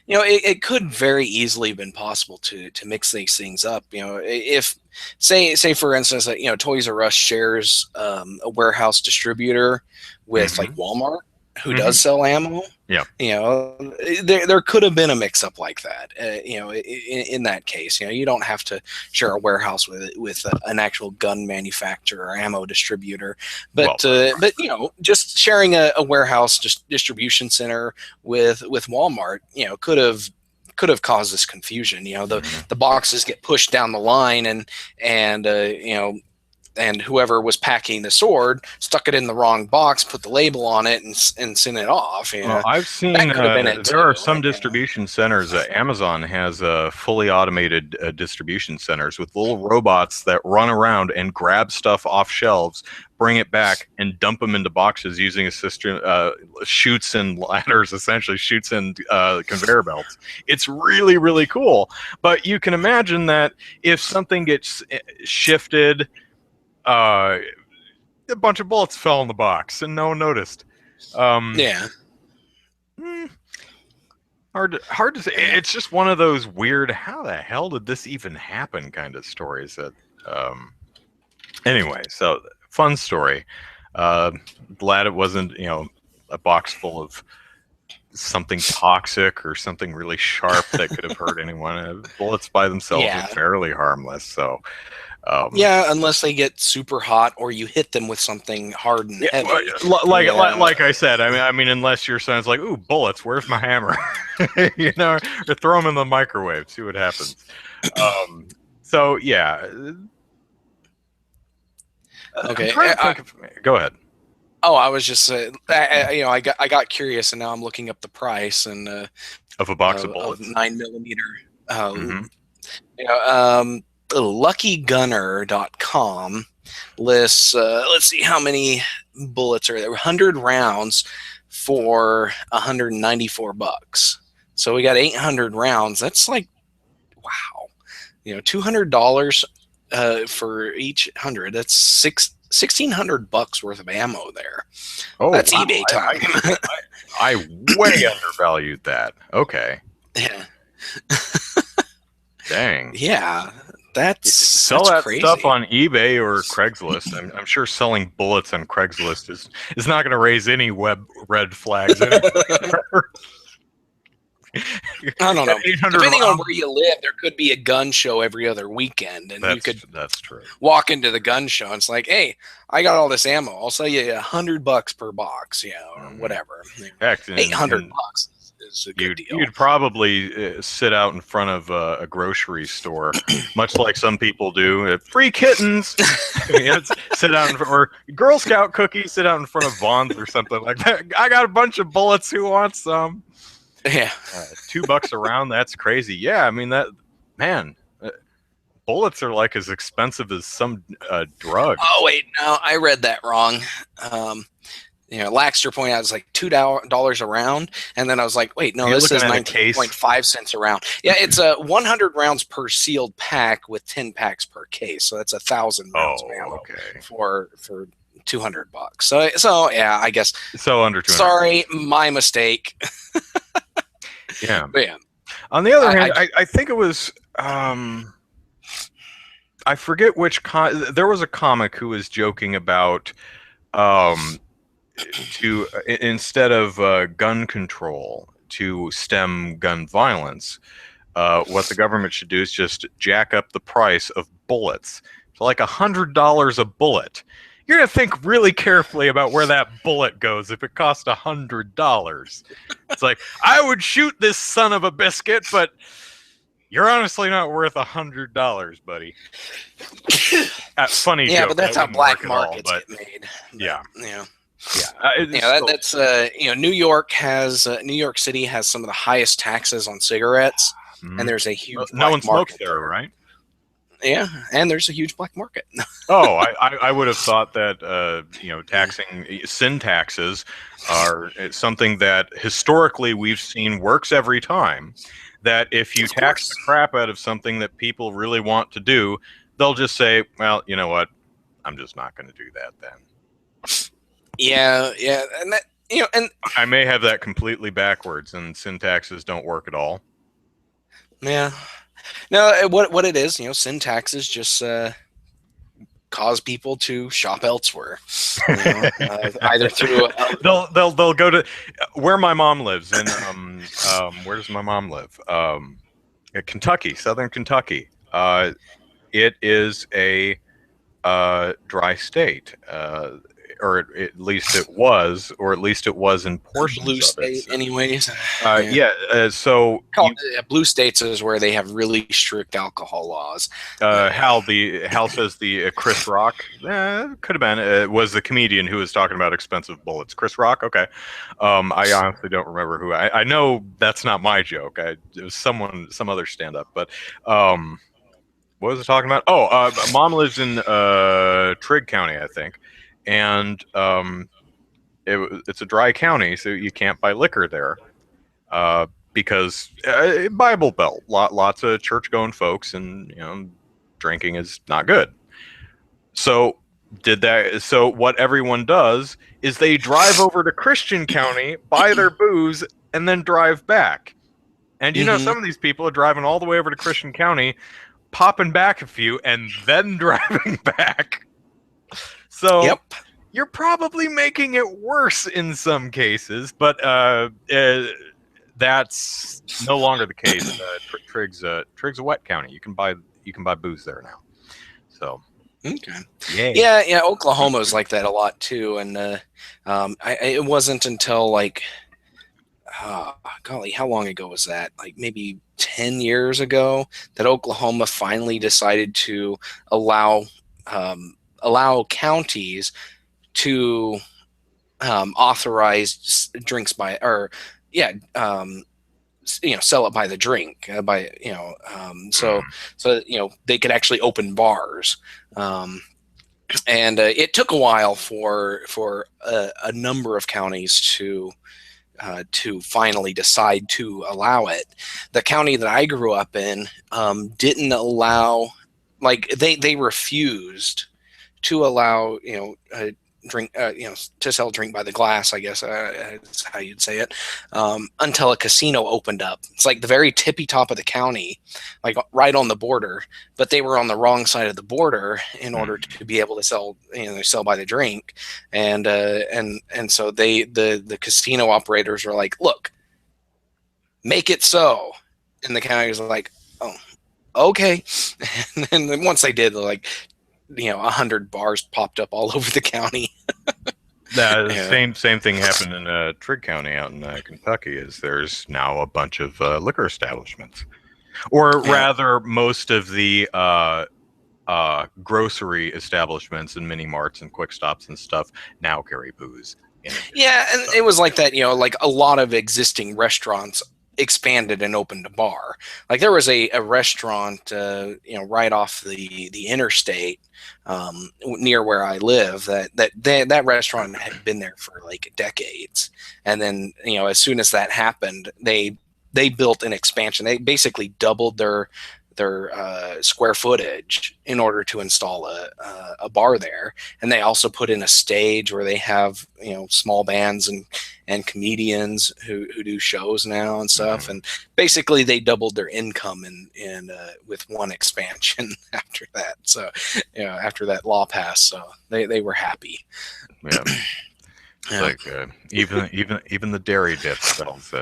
Speaker 2: it could very easily have been possible to mix these things up. If say for instance that Toys R Us shares a warehouse distributor with like Walmart, who does sell ammo.
Speaker 1: Yeah.
Speaker 2: There could have been a mix-up like that. In that case, you don't have to share a warehouse with an actual gun manufacturer or ammo distributor, but just sharing a warehouse distribution center with Walmart, could have caused this confusion. The boxes get pushed down the line, and whoever was packing the sword stuck it in the wrong box, put the label on it, and sent it off.
Speaker 1: Well, I've seen there are some distribution centers. Amazon has fully automated distribution centers with little robots that run around and grab stuff off shelves, bring it back, and dump them into boxes using a system, chutes and ladders, essentially chutes and conveyor belts. It's really, really cool. But you can imagine that if something gets shifted, a bunch of bullets fell in the box and no one noticed.
Speaker 2: Yeah.
Speaker 1: Hard to say. It's just one of those weird, how the hell did this even happen kind of stories that anyway, so fun story. Glad it wasn't, a box full of something toxic or something really sharp that could have hurt anyone. Bullets by themselves are fairly harmless, so
Speaker 2: unless they get super hot or you hit them with something hard and heavy.
Speaker 1: Like I said, I mean, unless your son's like, "Ooh, bullets! Where's my hammer?" Or throw them in the microwave, see what happens. So yeah.
Speaker 2: Okay.
Speaker 1: Go ahead.
Speaker 2: Oh, I was just, I got curious, and now I'm looking up the price and
Speaker 1: of a box of bullets,
Speaker 2: 9mm. LuckyGunner.com lists, let's see how many bullets are there. 100 rounds for $194. So we got 800 rounds. That's like, wow. $200 for each 100. That's $1,600 worth of ammo there. Oh, that's wow. eBay time.
Speaker 1: I way undervalued that. Okay.
Speaker 2: Yeah.
Speaker 1: Dang.
Speaker 2: Yeah. That's
Speaker 1: that
Speaker 2: crazy.
Speaker 1: Stuff on eBay or Craigslist. I'm sure selling bullets on Craigslist is not going to raise any red flags.
Speaker 2: I don't know. Depending on where you live, there could be a gun show every other weekend, and
Speaker 1: that's true.
Speaker 2: Walk into the gun show and it's like, "Hey, I got all this ammo. I'll sell you $100 per box, or whatever."
Speaker 1: Heck,
Speaker 2: $800 is a good deal.
Speaker 1: You'd probably sit out in front of a grocery store, much like some people do. Free kittens. Sit out or Girl Scout cookies. Sit out in front of Vons or something like that. I got a bunch of bullets. Who wants some?
Speaker 2: Yeah.
Speaker 1: $2 a round. That's crazy. Yeah, I mean that. Man, bullets are like as expensive as some drugs.
Speaker 2: Oh wait, no, I read that wrong. Laxter pointed out it's like $2 a round, and then I was like, wait, no, this says 19.5 cents a round. Yeah, it's 100 rounds per sealed pack with 10 packs per case, so that's 1,000 rounds of ammo for $200. So yeah, I guess.
Speaker 1: So under 200.
Speaker 2: Sorry, my mistake.
Speaker 1: Yeah.
Speaker 2: But yeah.
Speaker 1: On the other hand, I think it was. I forget which. There was a comic who was joking about. To instead of gun control to stem gun violence, what the government should do is just jack up the price of bullets to like $100 a bullet. You're gonna think really carefully about where that bullet goes if it costs $100. It's like, I would shoot this son of a biscuit, but you're honestly not worth $100, buddy. Funny
Speaker 2: yeah,
Speaker 1: joke.
Speaker 2: But that's how black markets get made.
Speaker 1: Yeah.
Speaker 2: Yeah, that's New York City has some of the highest taxes on cigarettes, and there's a huge
Speaker 1: no one smokes
Speaker 2: market
Speaker 1: there, right?
Speaker 2: Yeah, and there's a huge black market.
Speaker 1: I would have thought that taxing sin taxes are something that historically we've seen works every time. That if you tax the crap out of something that people really want to do, they'll just say, well, you know what, I'm just not going to do that then.
Speaker 2: Yeah, and that and
Speaker 1: I may have that completely backwards, and sin taxes don't work at all.
Speaker 2: Yeah, no. What it is, sin taxes just cause people to shop elsewhere. Either through
Speaker 1: they'll go to where my mom lives, and where does my mom live? Kentucky, southern Kentucky. It is a dry state. Or at least it was in portions
Speaker 2: blue state,
Speaker 1: of it.
Speaker 2: anyways.
Speaker 1: So
Speaker 2: blue states is where they have really strict alcohol laws.
Speaker 1: Hal says the Chris Rock could have been. It was the comedian who was talking about expensive bullets. Chris Rock, okay. I honestly don't remember who. I know that's not my joke. It was some other stand-up, but. What was I talking about? Mom lives in Trigg County, I think. And it's a dry county, so you can't buy liquor there because Bible Belt, lots of church-going folks, and drinking is not good. So what everyone does is they drive over to Christian County, buy their booze, and then drive back. And some of these people are driving all the way over to Christian County, popping back a few, and then driving back. So you're probably making it worse in some cases, but that's no longer the case. Trigg's a wet county. You can buy booze there now. So
Speaker 2: okay, yeah. Oklahoma's like that a lot too, and it wasn't until like, golly, how long ago was that? Like maybe 10 years ago that Oklahoma finally decided to allow counties to authorize drinks by, or sell it by the drink, so they could actually open bars, and it took a while for a number of counties to finally decide to allow it. The county that I grew up in didn't allow. Like they refused to allow drink to sell drink by the glass, I guess is how you'd say it, until a casino opened up. It's like the very tippy top of the county, like right on the border, but they were on the wrong side of the border in order to be able to sell by the drink, and so the casino operators were like, look, make it so, and the county was like, oh, okay. And then once they did, like 100 bars popped up all over the county.
Speaker 1: Same thing happened in Trigg County out in Kentucky. Is there's now a bunch of liquor establishments, or rather, most of the grocery establishments and mini marts and quick stops and stuff now carry booze.
Speaker 2: Yeah, and it was like that. Like a lot of existing restaurants expanded and opened a bar. Like there was a restaurant, right off the interstate near where I live. That restaurant had been there for like decades, and then as soon as that happened, they built an expansion. They basically doubled their square footage in order to install a bar there, and they also put in a stage where they have small bands and comedians who do shows now and stuff.
Speaker 1: Mm-hmm.
Speaker 2: And basically they doubled their income in with one expansion after that. So after that law passed, so they were happy.
Speaker 1: Yeah.
Speaker 2: Yeah.
Speaker 1: Like even the dairy dip sells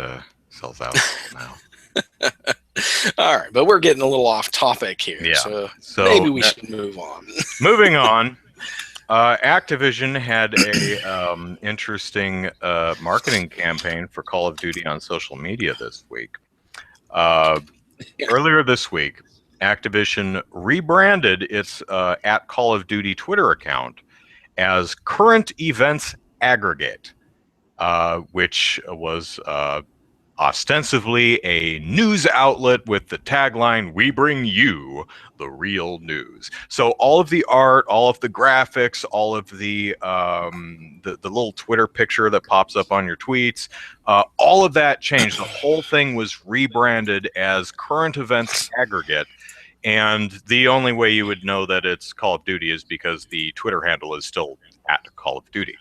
Speaker 1: out now.
Speaker 2: All right, but we're getting a little off topic here.
Speaker 1: Yeah.
Speaker 2: So maybe we should move on.
Speaker 1: Moving on. Activision had a interesting marketing campaign for Call of Duty on social media this week. Earlier this week, Activision rebranded its at Call of Duty Twitter account as Current Events Aggregate, which was ostensibly a news outlet with the tagline, "We bring you the real news." So all of the art, all of the graphics, all of the little Twitter picture that pops up on your tweets, all of that changed. The whole thing was rebranded as Current Events Aggregate. And the only way you would know that it's Call of Duty is because the Twitter handle is still at Call of Duty.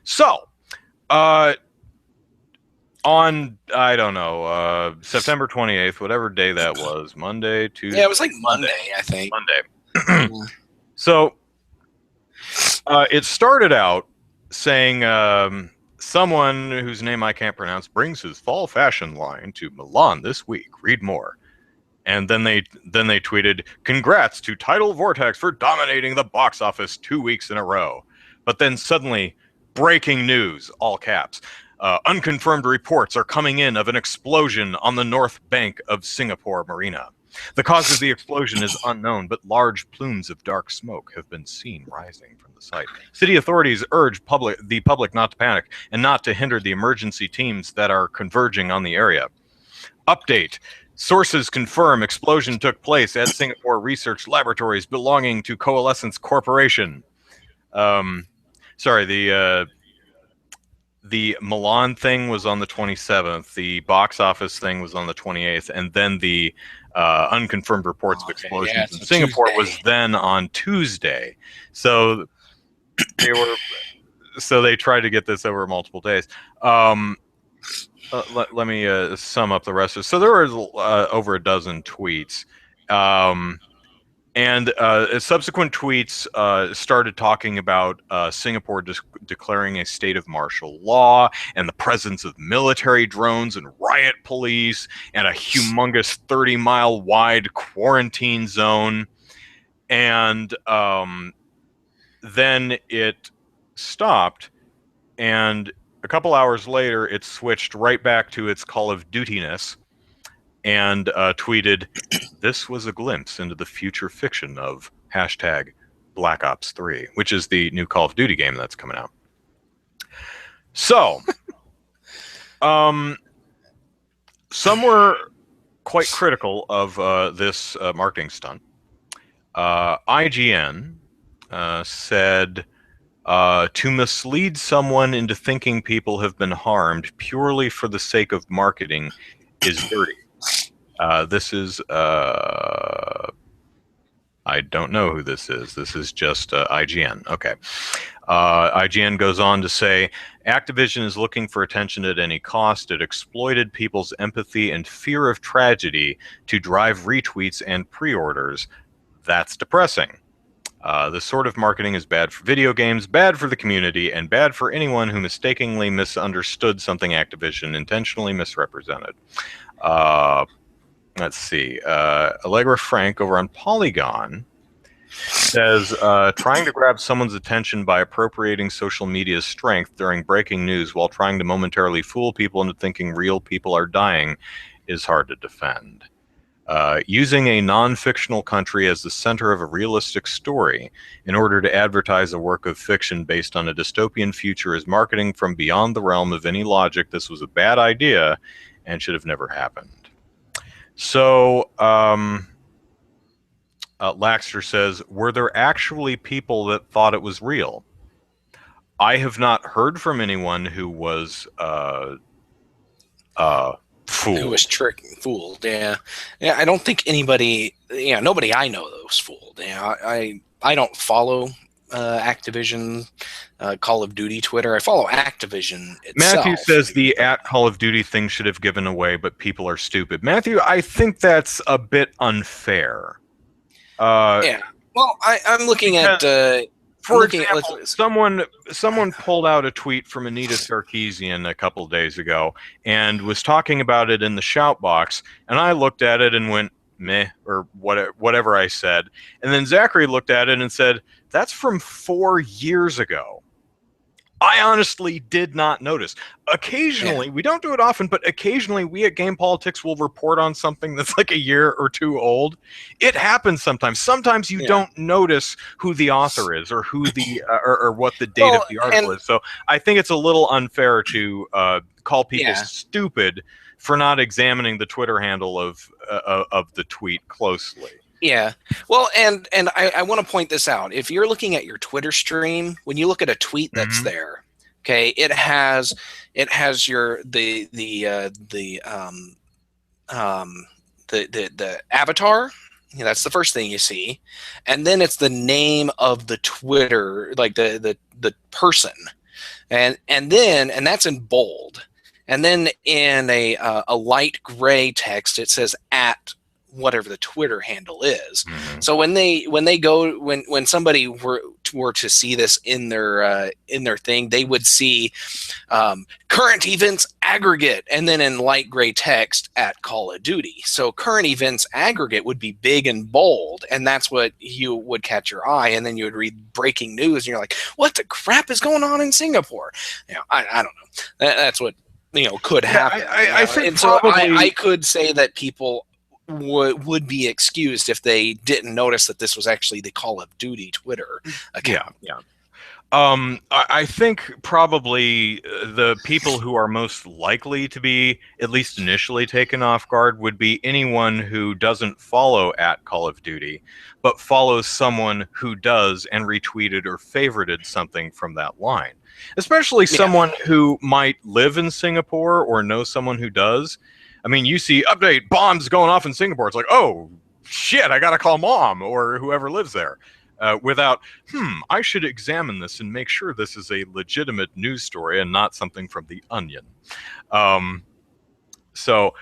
Speaker 1: So, on, I don't know, September 28th, whatever day that was, Monday, Tuesday.
Speaker 2: Yeah, it was like Monday, I think.
Speaker 1: Monday. So, it started out saying someone whose name I can't pronounce brings his fall fashion line to Milan this week. Read more. And then they tweeted, "Congrats to Tidal Vortex for dominating the box office 2 weeks in a row." But then suddenly, breaking news, all caps. Unconfirmed reports are coming in of an explosion on the north bank of Singapore Marina. The cause of the explosion is unknown, but large plumes of dark smoke have been seen rising from the site. City authorities urge the public not to panic and not to hinder the emergency teams that are converging on the area. Update. Sources confirm explosion took place at Singapore research laboratories belonging to Coalescence Corporation. Sorry, the Milan thing was on the 27th, the box office thing was on the 28th, and then the unconfirmed reports of explosions in Singapore was then on Tuesday. So they tried to get this over multiple days. Let me sum up the rest of it. So there were over a dozen tweets. And subsequent tweets started talking about Singapore declaring a state of martial law and the presence of military drones and riot police and a humongous 30-mile wide quarantine zone. And then it stopped, and a couple hours later, it switched right back to its Call of Duty-ness and tweeted, "This was a glimpse into the future fiction of hashtag Black Ops 3, which is the new Call of Duty game that's coming out." So, some were quite critical of this marketing stunt. IGN said, "To mislead someone into thinking people have been harmed purely for the sake of marketing is dirty." This is, I don't know who this is. This is just IGN. Okay. IGN goes on to say, "Activision is looking for attention at any cost. It exploited people's empathy and fear of tragedy to drive retweets and pre-orders. That's depressing. This sort of marketing is bad for video games, bad for the community, and bad for anyone who mistakenly misunderstood something Activision intentionally misrepresented." Let's see. Allegra Frank over on Polygon says, "Trying to grab someone's attention by appropriating social media's strength during breaking news while trying to momentarily fool people into thinking real people are dying is hard to defend. Using a non-fictional country as the center of a realistic story in order to advertise a work of fiction based on a dystopian future is marketing from beyond the realm of any logic. This was a bad idea, and should have never happened. So, Laxter says, were there actually people that thought it was real? I have not heard from anyone who was fooled.
Speaker 2: Who was fooled? Yeah. I don't think anybody. Yeah, nobody I know that was fooled. Yeah, I don't follow Activision Call of Duty Twitter. I follow Activision itself.
Speaker 1: Matthew says the @Call of Duty thing should have given away, but people are stupid. Matthew, I think that's a bit unfair.
Speaker 2: Yeah. Well, I'm looking at.
Speaker 1: For example, someone pulled out a tweet from Anita Sarkeesian a couple of days ago and was talking about it in the shout box, and I looked at it and went, meh, or whatever I said. And then Zachary looked at it and said, that's from 4 years ago. I honestly did not notice. Occasionally, we don't do it often, but occasionally we at Game Politics will report on something that's like a year or two old. It happens sometimes. Sometimes you don't notice who the author is or who the or what the date of the article is. So I think it's a little unfair to call people stupid for not examining the Twitter handle of the tweet closely.
Speaker 2: Yeah. Well, and I want to point this out. If you're looking at your Twitter stream, when you look at a tweet that's there, okay, it has your the avatar. Yeah, that's the first thing you see, and then it's the name of the Twitter, like the person, and that's in bold, and then in a light gray text it says at whatever the Twitter handle is. So when somebody were to see this in their thing, they would see current events aggregate, and then in light gray text at Call of Duty. So current events aggregate would be big and bold, and that's what you would catch your eye. And then you would read breaking news, and you're like, "What the crap is going on in Singapore?" I don't know. That's what could happen.
Speaker 1: I think
Speaker 2: and so I could say that people would be excused if they didn't notice that this was actually the Call of Duty Twitter account.
Speaker 1: Yeah. I think probably the people who are most likely to be at least initially taken off guard would be anyone who doesn't follow @Call of Duty, but follows someone who does and retweeted or favorited something from that line. Especially someone who might live in Singapore or know someone who does. I mean, you see update bombs going off in Singapore. It's like, oh shit, I gotta call mom or whoever lives there. Without, I should examine this and make sure this is a legitimate news story and not something from The Onion. So,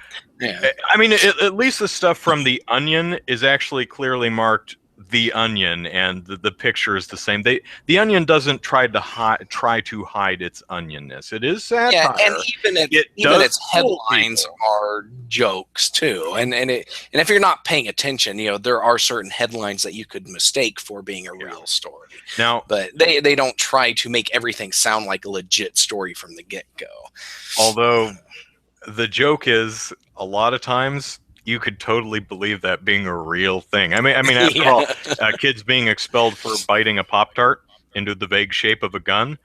Speaker 1: I mean, at least the stuff from The Onion is actually clearly marked The Onion, and the picture is the same. The Onion doesn't try to hide its onionness. It is satire.
Speaker 2: Yeah, and even its headlines are jokes too. And if you're not paying attention, there are certain headlines that you could mistake for being a real story.
Speaker 1: Now,
Speaker 2: but they don't try to make everything sound like a legit story from the get-go.
Speaker 1: Although the joke is a lot of times you could totally believe that being a real thing. I mean, after all, kids being expelled for biting a Pop-Tart into the vague shape of a gun.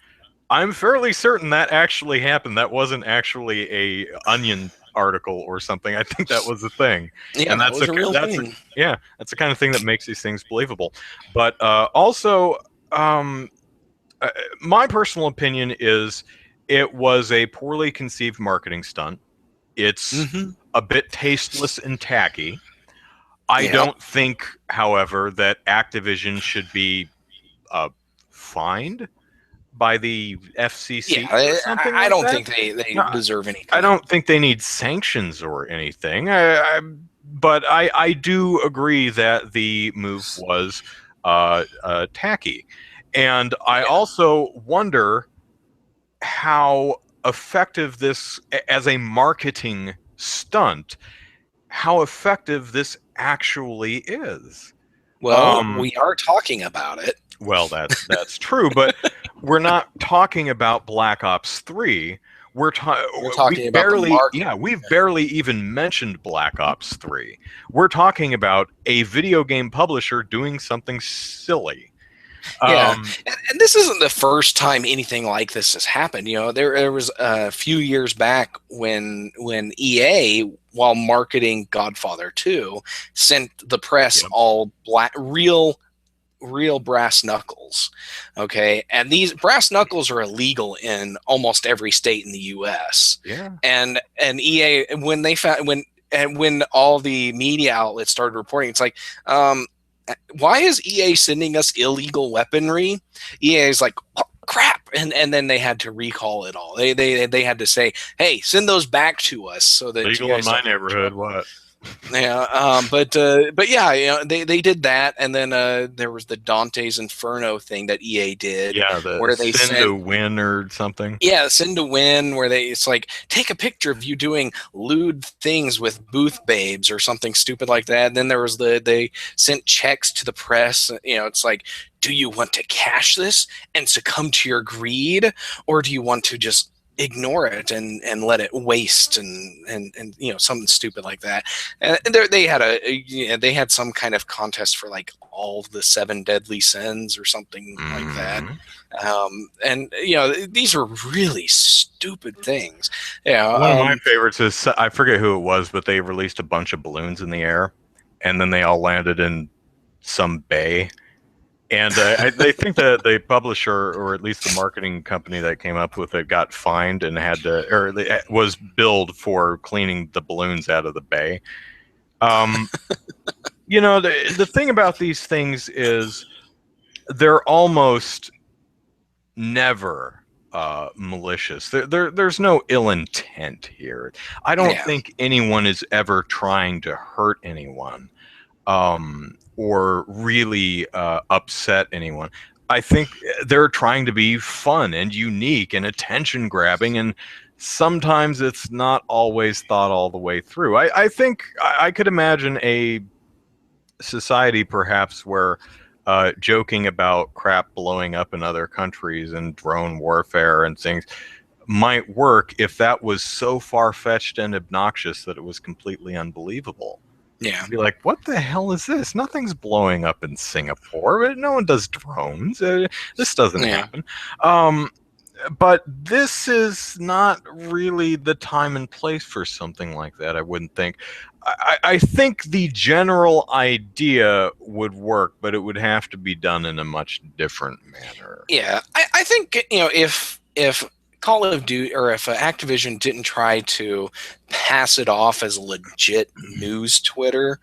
Speaker 1: I'm fairly certain that actually happened. That wasn't actually a Onion article or something. I think that was a thing.
Speaker 2: Yeah,
Speaker 1: and that's
Speaker 2: a real thing.
Speaker 1: That's the kind of thing that makes these things believable. But also, my personal opinion is it was a poorly conceived marketing stunt. It's a bit tasteless and tacky. I don't think, however, that Activision should be fined by the FCC or something
Speaker 2: I don't think they deserve any.
Speaker 1: I don't think they need sanctions or anything. But I do agree that the move was tacky. And I also wonder how effective this, as a marketing stunt, how effective this actually is.
Speaker 2: Well, we are talking about it.
Speaker 1: Well, that's true, but we're not talking about Black Ops 3. We're talking about we've barely even mentioned Black Ops 3. We're talking about a video game publisher doing something silly.
Speaker 2: Yeah,
Speaker 1: Um,
Speaker 2: and this isn't the first time anything like this has happened. There was a few years back when EA, while marketing Godfather 2, sent the press
Speaker 1: yep.
Speaker 2: all black, real brass knuckles. Okay, and these brass knuckles are illegal in almost every state in the U.S.
Speaker 1: Yeah.
Speaker 2: And EA, when they found when all the media outlets started reporting, it's like, why is EA sending us illegal weaponry? EA is like, oh, crap, and then they had to recall it all. They had to say, hey, send those back to us so that
Speaker 1: Legal
Speaker 2: you
Speaker 1: in
Speaker 2: guys
Speaker 1: my
Speaker 2: don't
Speaker 1: neighborhood. What?
Speaker 2: yeah, but yeah, they did that, and then there was the Dante's Inferno thing that EA did,
Speaker 1: Yeah, the
Speaker 2: where they
Speaker 1: sin to
Speaker 2: sent
Speaker 1: win or something.
Speaker 2: yeah, send to win, where it's like, take a picture of you doing lewd things with booth babes or something stupid like that. And then there was they sent checks to the press. It's like, do you want to cash this and succumb to your greed, or do you want to just ignore it and let it waste and something stupid like that. And they had they had some kind of contest for like all the 7 deadly sins or something like that. And these are really stupid things. Yeah.
Speaker 1: One of my favorites is, I forget who it was, but they released a bunch of balloons in the air, and then they all landed in some bay. And they think that the publisher, or at least the marketing company that came up with it, got fined and had to, or was billed for cleaning the balloons out of the bay. The thing about these things is they're almost never malicious. There's no ill intent here. I don't
Speaker 2: Yeah.
Speaker 1: think anyone is ever trying to hurt anyone, or really upset anyone. I think they're trying to be fun and unique and attention grabbing, and sometimes it's not always thought all the way through. I think I could imagine a society perhaps where joking about crap blowing up in other countries and drone warfare and things might work if that was so far-fetched and obnoxious that it was completely unbelievable.
Speaker 2: Yeah.
Speaker 1: Be like, what the hell is this? Nothing's blowing up in Singapore, but no one does drones. This doesn't happen. But this is not really the time and place for something like that, I wouldn't think. I think the general idea would work, but it would have to be done in a much different manner.
Speaker 2: Yeah. I think, if Call of Duty, or if Activision didn't try to pass it off as legit news Twitter,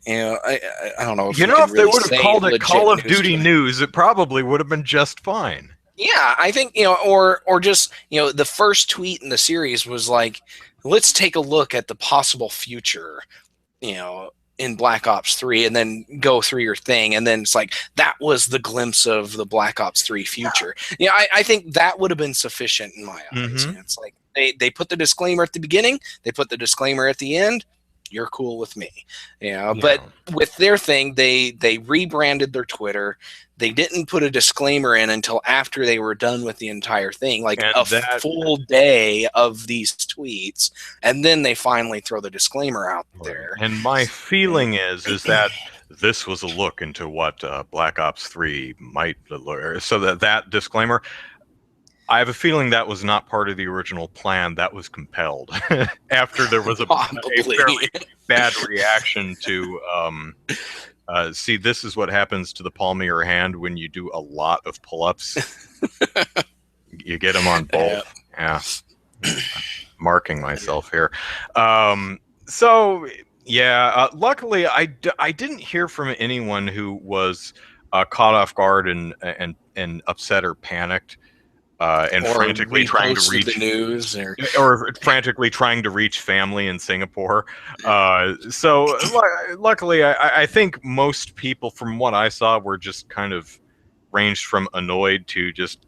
Speaker 2: I don't know if
Speaker 1: if they would have called it Call of Duty
Speaker 2: Twitter.
Speaker 1: News, it probably would have been just fine.
Speaker 2: Yeah, I think, or just, the first tweet in the series was like, let's take a look at the possible future, in Black Ops 3, and then go through your thing. And then it's like, that was the glimpse of the Black Ops 3 future. I think that would have been sufficient in my eyes.
Speaker 1: Mm-hmm.
Speaker 2: It's like, they put the disclaimer at the beginning, they put the disclaimer at the end. You're cool with me. But with their thing, they rebranded their Twitter. They didn't put a disclaimer in until after they were done with the entire thing, like full day of these tweets, and then they finally throw the disclaimer out there.
Speaker 1: And my feeling is that this was a look into what Black Ops 3 might look. So that disclaimer, I have a feeling that was not part of the original plan. That was compelled after there was a fairly bad reaction to see, this is what happens to the palm of your hand when you do a lot of pull-ups. You get them on both. Yeah. Marking myself here. Luckily I didn't hear from anyone who was caught off guard and upset or panicked. And or frantically trying to reach
Speaker 2: the news,
Speaker 1: or frantically trying to reach family in Singapore. So luckily, I think most people, from what I saw, were just kind of ranged from annoyed to just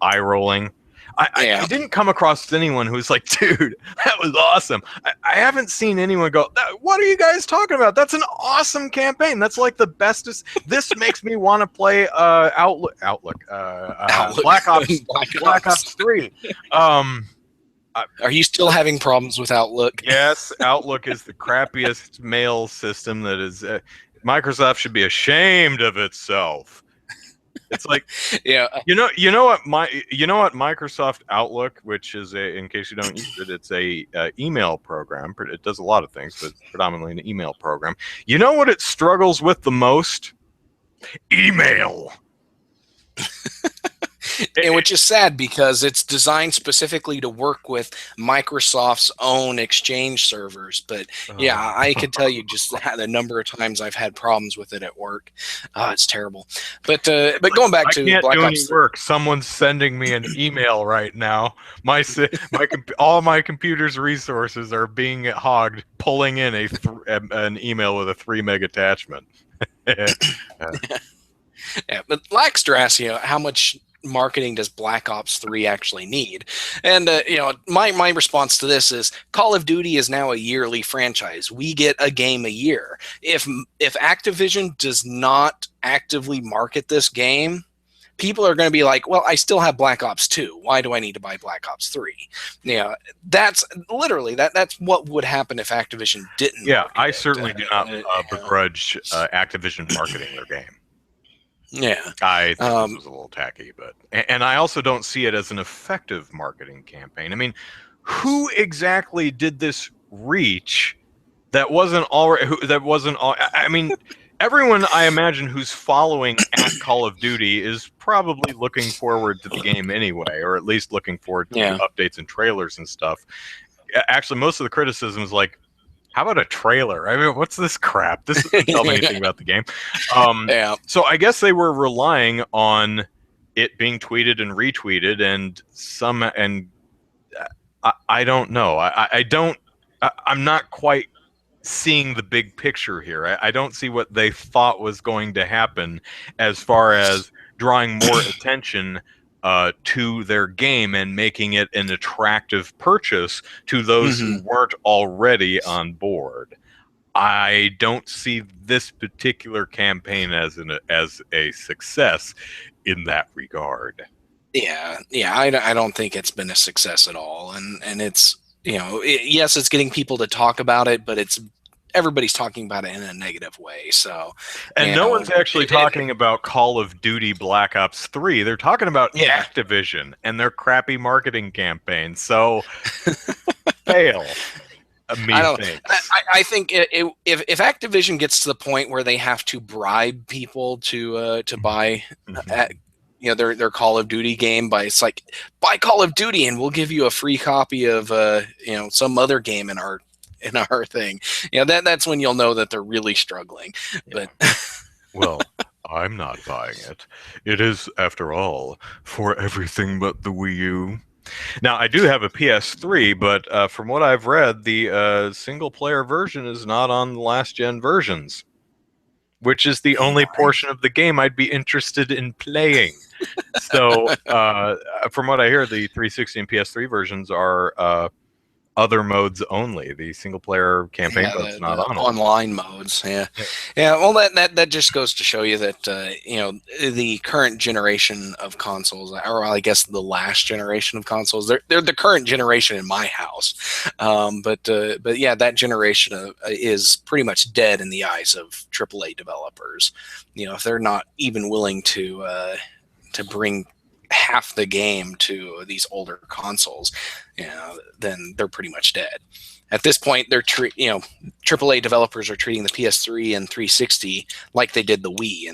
Speaker 1: eye rolling. I didn't come across anyone who was like, dude, that was awesome. I haven't seen anyone go, what are you guys talking about? That's an awesome campaign. That's like the bestest. This makes me want to play Black Ops 3.
Speaker 2: Are you still having problems with Outlook?
Speaker 1: Yes, Outlook is the crappiest mail system that is. Microsoft should be ashamed of itself. It's like,
Speaker 2: Yeah.
Speaker 1: you know what Microsoft Outlook, which is in case you don't use it, it's a email program. It does a lot of things, but it's predominantly an email program. You know what it struggles with the most? Email.
Speaker 2: And which is sad because it's designed specifically to work with Microsoft's own Exchange servers. But yeah, I could tell you just the number of times I've had problems with it at work. It's terrible. But going back to
Speaker 1: I can't
Speaker 2: Black
Speaker 1: do
Speaker 2: Ops
Speaker 1: any
Speaker 2: 3.
Speaker 1: work. Someone's sending me an email right now. All my computer's resources are being hogged, pulling in an email with a 3 meg attachment.
Speaker 2: Yeah, but Laxdrass, how much marketing does Black Ops 3 actually need? And my response to this is Call of Duty is now a yearly franchise. We get a game a year. If Activision does not actively market this game, people are going to be like, well, I still have Black Ops 2. Why do I need to buy Black Ops 3? That's literally that's what would happen if Activision didn't.
Speaker 1: Yeah, I certainly do not begrudge Activision marketing their game.
Speaker 2: Yeah,
Speaker 1: I think this was a little tacky, and I also don't see it as an effective marketing campaign. I mean, who exactly did this reach that wasn't already? I mean, everyone I imagine who's following at Call of Duty is probably looking forward to the game anyway, or at least looking forward to updates and trailers and stuff. Actually, most of the criticism is like, how about a trailer? I mean, what's this crap? This doesn't tell me anything about the game. So I guess they were relying on it being tweeted and retweeted, and I don't know. I'm not quite seeing the big picture here. I don't see what they thought was going to happen as far as drawing more attention to their game and making it an attractive purchase to those who weren't already on board. I don't see this particular campaign as a success in that regard.
Speaker 2: Yeah, I don't think it's been a success at all, and it's yes, it's getting people to talk about it, but everybody's talking about it in a negative way. So,
Speaker 1: and no one's actually talking about Call of Duty Black Ops 3. They're talking about Activision and their crappy marketing campaign. So, fail.
Speaker 2: I think if Activision gets to the point where they have to bribe people to buy their Call of Duty game, it's like, buy Call of Duty and we'll give you a free copy of some other game in our thing. That's when you'll know that they're really struggling. But
Speaker 1: well, I'm not buying it. It is, after all, for everything but the Wii U. Now, I do have a PS3, but from what I've read, the single-player version is not on the last-gen versions, which is the only portion of the game I'd be interested in playing. So, from what I hear, the 360 and PS3 versions are other modes only. The single-player campaign mode's not on
Speaker 2: online modes. Yeah. Well, that just goes to show you that the current generation of consoles, or I guess the last generation of consoles, they're the current generation in my house. But yeah, that generation is pretty much dead in the eyes of AAA developers. If they're not even willing to bring half the game to these older consoles, then they're pretty much dead. At this point, AAA developers are treating the PS3 and 360 like they did the Wii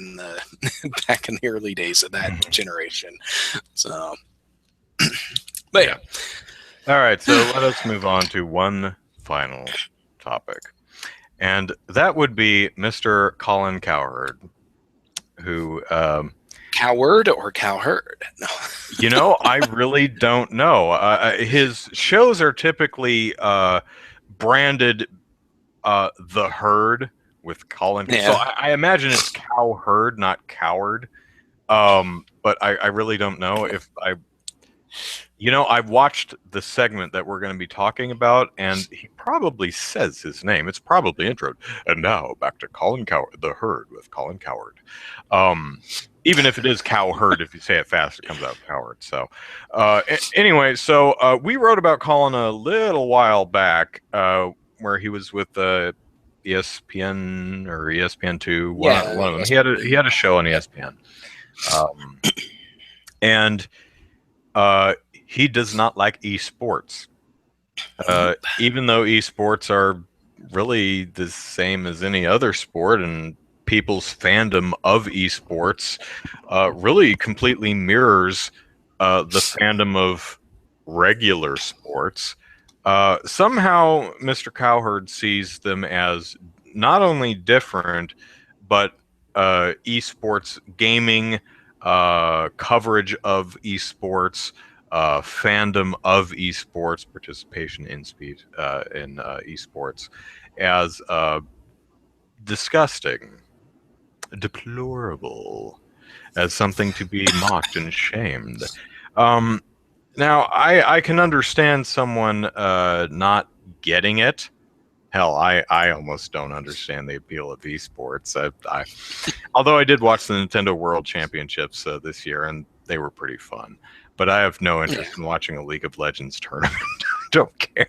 Speaker 2: back in the early days of that generation. So, but yeah.
Speaker 1: All right, so let us move on to one final topic, and that would be Mr. Colin Cowherd, who
Speaker 2: Cowherd or Cowherd?
Speaker 1: No. I really don't know. His shows are typically branded The Herd with Colin. So I imagine it's Cowherd, not Coward. But I really don't know if I've watched the segment that we're going to be talking about, and he probably says his name. It's probably introed. And now back to Colin Cowherd, The Herd with Colin Cowherd. Even if it is Cowherd, if you say it fast, it comes out Cowherd. So anyway, we wrote about Colin a little while back, where he was with ESPN or ESPN2, one of them. He had a show on ESPN. Um, and he does not like eSports. Even though esports are really the same as any other sport, and people's fandom of esports really completely mirrors the fandom of regular sports. Somehow, Mr. Cowherd sees them as not only different, but esports gaming, coverage of esports, fandom of esports, participation in esports, as disgusting, deplorable, as something to be mocked and shamed. Um, Now, I can understand someone not getting it. Hell, I almost don't understand the appeal of esports. Although I did watch the Nintendo World Championships this year, and they were pretty fun. But I have no interest in watching a League of Legends tournament. Don't care.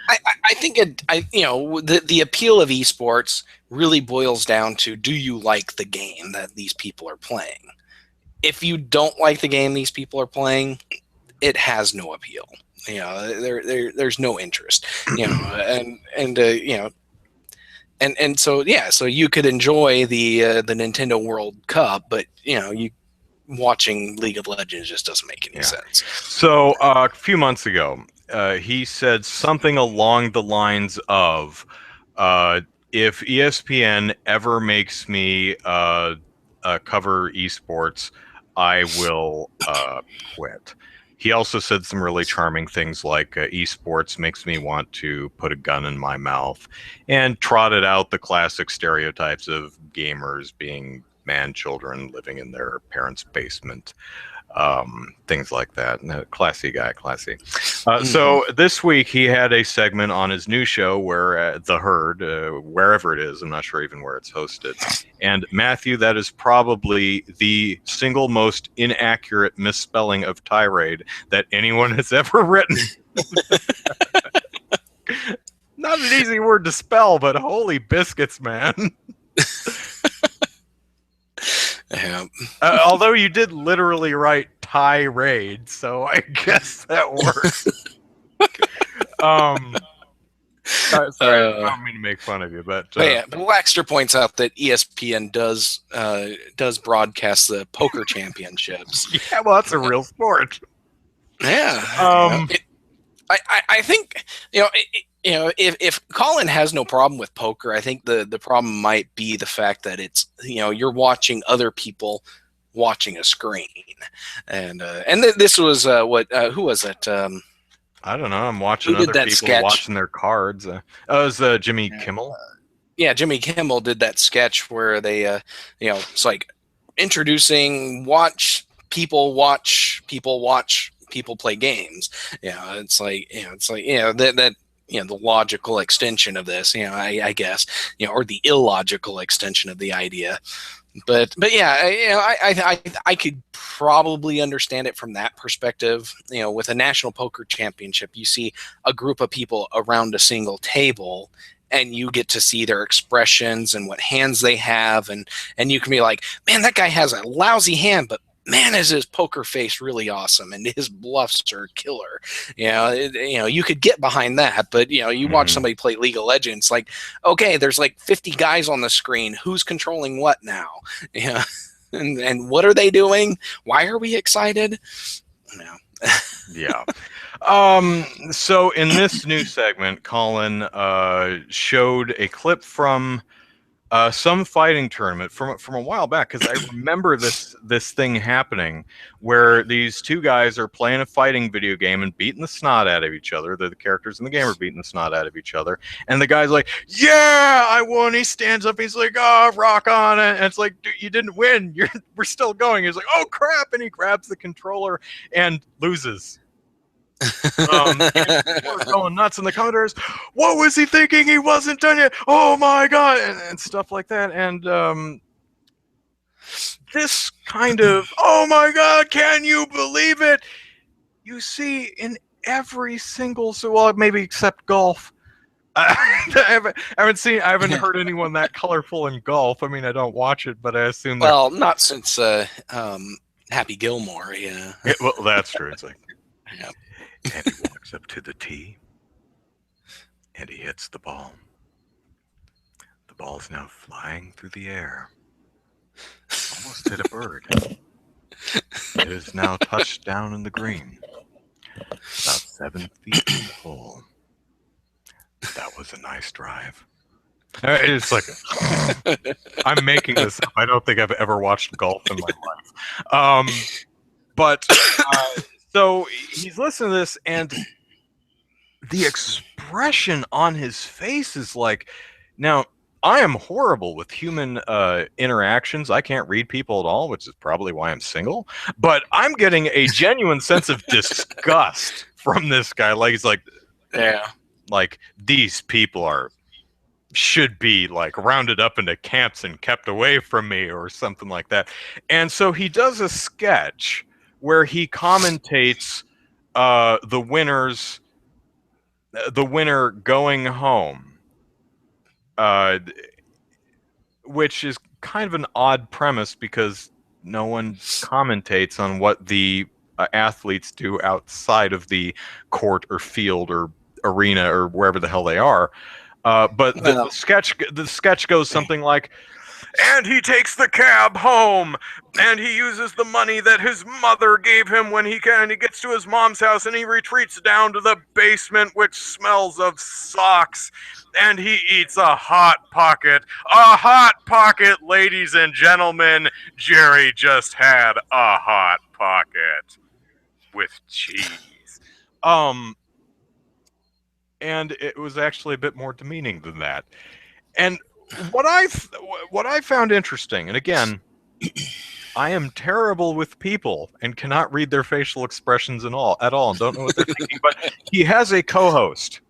Speaker 2: I think the appeal of esports really boils down to, do you like the game that these people are playing? If you don't like the game these people are playing, it has no appeal. There's no interest. So you could enjoy the Nintendo World Cup, but you watching League of Legends just doesn't make any sense.
Speaker 1: So a few months ago, he said something along the lines of, if ESPN ever makes me cover esports, I will quit. He also said some really charming things like, esports makes me want to put a gun in my mouth, and trotted out the classic stereotypes of gamers being man children living in their parents' basement. Things like that. Classy guy, classy. So this week he had a segment on his new show where The Herd, wherever it is, I'm not sure even where it's hosted. And Matthew, that is probably the single most inaccurate misspelling of tirade that anyone has ever written. Not an easy word to spell, but holy biscuits, man.
Speaker 2: Yeah.
Speaker 1: Although you did literally write tirade, so I guess that works. Sorry, I don't mean to make fun of you, but
Speaker 2: Waxter points out that ESPN does broadcast the poker championships.
Speaker 1: Yeah, well, that's a real sport.
Speaker 2: Yeah. I think if Colin has no problem with poker, I think the problem might be the fact that it's you're watching other people watching a screen, and this was who was it?
Speaker 1: I don't know. I'm watching other people
Speaker 2: sketch?
Speaker 1: Watching their cards. It was Jimmy Kimmel.
Speaker 2: Yeah, Jimmy Kimmel did that sketch where they it's like introducing people play games. It's like that the logical extension of this, I guess, or the illogical extension of the idea. But yeah, I could probably understand it from that perspective. With a national poker championship, you see a group of people around a single table, and you get to see their expressions and what hands they have, and you can be like, man, that guy has a lousy hand, but man, is his poker face really awesome, and his bluffs are killer. You could get behind that, but you watch somebody play League of Legends, like, okay, there's like 50 guys on the screen. Who's controlling what now? And what are they doing? Why are we excited?
Speaker 1: Yeah. So in this new segment, Colin showed a clip from some fighting tournament from a while back, because I remember this thing happening where these two guys are playing a fighting video game and beating the snot out of each other. The characters in the game are beating the snot out of each other, and the guy's like, "Yeah, I won." He stands up, he's like, "Oh, rock on!" And it's like, "Dude, you didn't win. We're still going." He's like, "Oh crap!" And he grabs the controller and loses. We're going nuts in the commentaries. What was he thinking? He wasn't done yet. Oh my god, and stuff like that. And this kind of, oh my god, can you believe it? You see in every single, maybe except golf, I haven't heard anyone that colorful in golf. I mean, I don't watch it, but I assume they're.
Speaker 2: Well, not since Happy Gilmore, yeah.
Speaker 1: Well, that's true. It's like,
Speaker 2: Yeah.
Speaker 1: and he walks up to the tee, and he hits the ball. The ball's now flying through the air. Almost hit a bird. It is now touched down in the green. About 7 feet in the hole. That was a nice drive. It's like, I'm making this up. I don't think I've ever watched golf in my life. But so he's listening to this, and the expression on his face is like, now, I am horrible with human interactions. I can't read people at all, which is probably why I'm single. But I'm getting a genuine sense of disgust from this guy. Like, he's like,
Speaker 2: Yeah.
Speaker 1: Like, these people should be like rounded up into camps and kept away from me, or something like that. And so he does a sketch where he commentates the winner going home. Which is kind of an odd premise, because no one commentates on what the athletes do outside of the court or field or arena or wherever the hell they are. But the sketch goes something like, and he takes the cab home, and he uses the money that his mother gave him when he gets to his mom's house, and he retreats down to the basement, which smells of socks, and he eats a Hot Pocket. A Hot Pocket, ladies and gentlemen. Jerry just had a Hot Pocket with cheese. And it was actually a bit more demeaning than that. And what I found interesting, and again, I am terrible with people and cannot read their facial expressions at all, and don't know what they're thinking. But he has a co-host,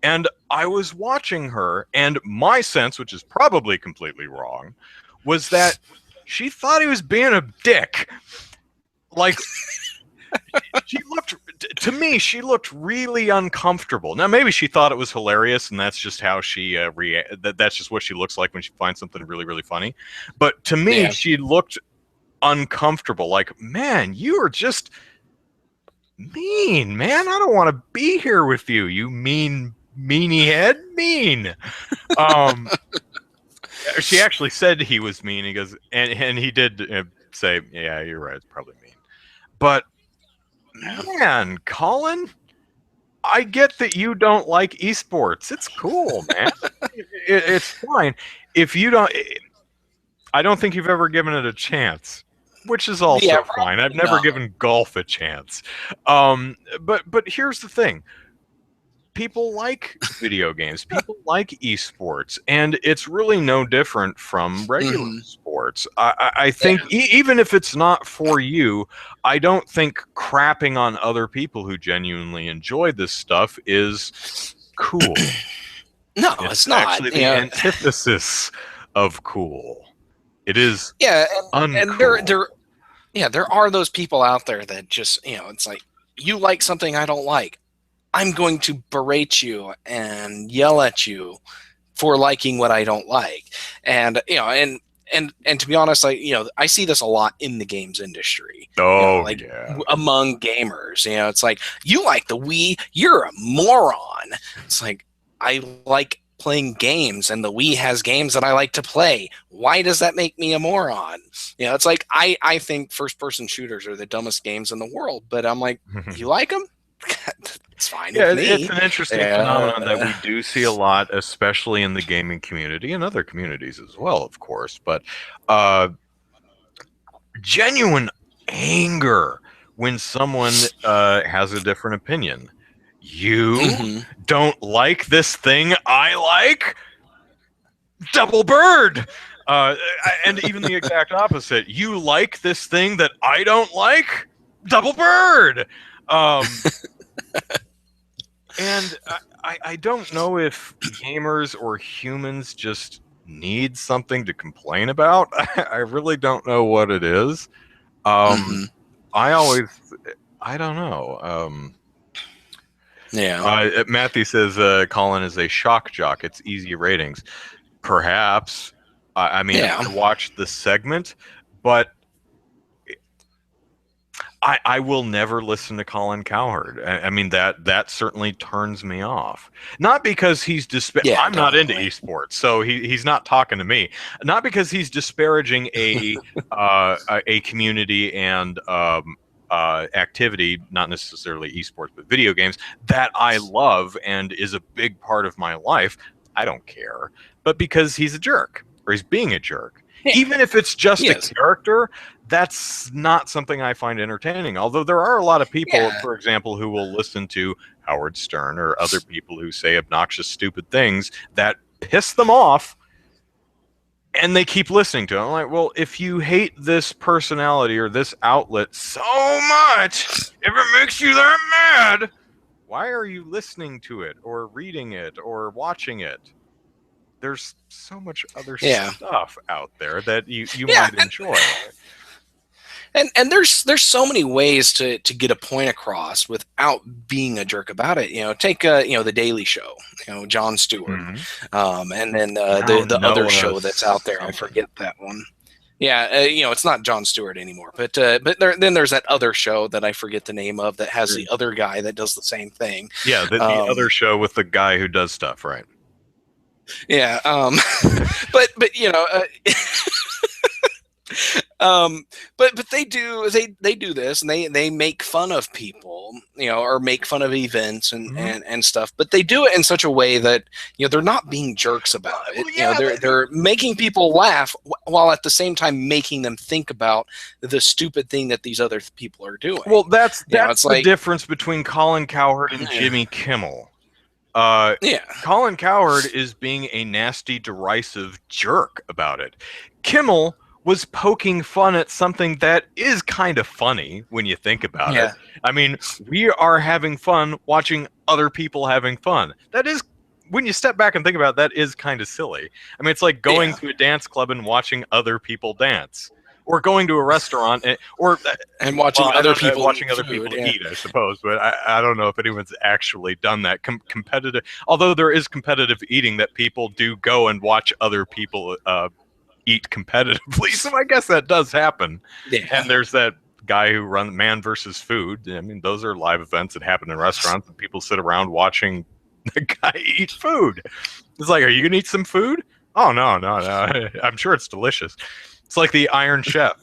Speaker 1: and I was watching her, and my sense, which is probably completely wrong, was that she thought he was being a dick. Like, she looked really uncomfortable. Now, maybe she thought it was hilarious, and that's just how she that's just what she looks like when she finds something really, really funny. But to me, she looked uncomfortable. Like, man, you are just mean, man. I don't want to be here with you, you meanie head. Mean. She actually said he was mean. He goes, and he did say, yeah, you're right, it's probably mean. But man, Colin, I get that you don't like eSports. It's cool, man. It's fine. If you don't, I don't think you've ever given it a chance, which is also fine. I've never given golf a chance. But here's the thing. People like video games. People like esports, and it's really no different from regular sports. I think even if it's not for you, I don't think crapping on other people who genuinely enjoy this stuff is cool.
Speaker 2: No, it's not.
Speaker 1: Actually, the antithesis of cool. It is.
Speaker 2: Yeah,
Speaker 1: uncool.
Speaker 2: And there are those people out there that just, it's like, you like something I don't like, I'm going to berate you and yell at you for liking what I don't like. And and to be honest, I see this a lot in the games industry. Among gamers. It's like, you like the Wii, you're a moron. It's like, I like playing games, and the Wii has games that I like to play. Why does that make me a moron? It's like, I think first-person shooters are the dumbest games in the world, but I'm like, you like them? It's fine with me.
Speaker 1: It's an interesting phenomenon that we do see a lot, especially in the gaming community and other communities as well, of course. But genuine anger when someone has a different opinion. You don't like this thing I like? Double bird! And even the exact opposite. You like this thing that I don't like? Double bird! And I don't know if gamers or humans just need something to complain about. I really don't know what it is. I don't know.
Speaker 2: Yeah.
Speaker 1: Matthew says Colin is a shock jock. It's easy ratings. Perhaps. I mean,
Speaker 2: Yeah.
Speaker 1: I watched the segment, but I will never listen to Colin Cowherd. I mean, that certainly turns me off. Not because he's
Speaker 2: Yeah,
Speaker 1: I'm not into
Speaker 2: definitely.
Speaker 1: esports, so he's not talking to me. Not because he's disparaging a community and activity, not necessarily esports, but video games that I love and is a big part of my life. I don't care, but because he's a jerk or he's being a jerk.
Speaker 2: Yeah.
Speaker 1: Even if it's just a
Speaker 2: Yes.
Speaker 1: character, that's not something I find entertaining. Although there are a lot of people,
Speaker 2: Yeah.
Speaker 1: for example, who will listen to Howard Stern or other people who say obnoxious, stupid things that piss them off, and they keep listening to it. I'm like, well, if you hate this personality or this outlet so much, if it makes you that mad, why are you listening to it or reading it or watching it? There's so much other
Speaker 2: Yeah.
Speaker 1: stuff out there that you
Speaker 2: Yeah.
Speaker 1: might enjoy.
Speaker 2: And there's so many ways to get a point across without being a jerk about it. Take the Daily Show, Jon Stewart, and then the other show that's out there. I forget that one. Yeah, it's not Jon Stewart anymore, but then there's that other show that I forget the name of that has the other guy that does the same thing.
Speaker 1: Yeah, the other show with the guy who does stuff, right?
Speaker 2: Yeah, but but they do this, and they make fun of people, or make fun of events and stuff. But they do it in such a way that they're not being jerks about it.
Speaker 1: Well, yeah,
Speaker 2: they're making people laugh while at the same time making them think about the stupid thing that these other people are doing.
Speaker 1: Well, that's
Speaker 2: it's
Speaker 1: the
Speaker 2: like,
Speaker 1: difference between Colin Cowherd and Jimmy Kimmel. Colin Cowherd is being a nasty, derisive jerk about it. Kimmel was poking fun at something that is kind of funny when you think about it. I mean, we are having fun watching other people having fun. That is, when you step back and think about it, that is kind of silly. I mean, it's like going to a dance club and watching other people dance. Or going to a restaurant and
Speaker 2: watching other people
Speaker 1: eat, I suppose. But I don't know if anyone's actually done that. Competitive, although there is competitive eating that people do go and watch other people eat competitively. So I guess that does happen.
Speaker 2: Yeah.
Speaker 1: And there's that guy who runs Man versus Food. I mean, those are live events that happen in restaurants, and people sit around watching the guy eat food. It's like, are you gonna eat some food? Oh no. I'm sure it's delicious. It's like the Iron Chef.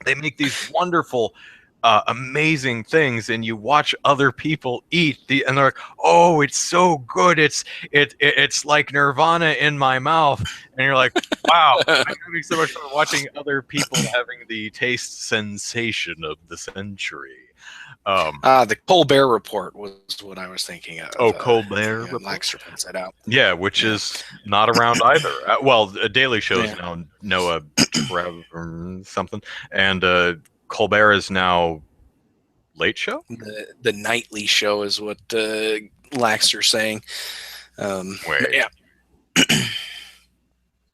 Speaker 1: They make these wonderful, amazing things, and you watch other people eat, and they're like, "Oh, it's so good! It's like Nirvana in my mouth." And you're like, "Wow, I'm having so much fun watching other people having the taste sensation of the century."
Speaker 2: The Colbert Report was what I was thinking of.
Speaker 1: Oh, Colbert Report.
Speaker 2: Laxter puts that out.
Speaker 1: Yeah, which is not around either. Well, a Daily Show is now Noah Trevor something, and Colbert is now Late Show.
Speaker 2: The nightly show is what Laxter's saying.
Speaker 1: Wait.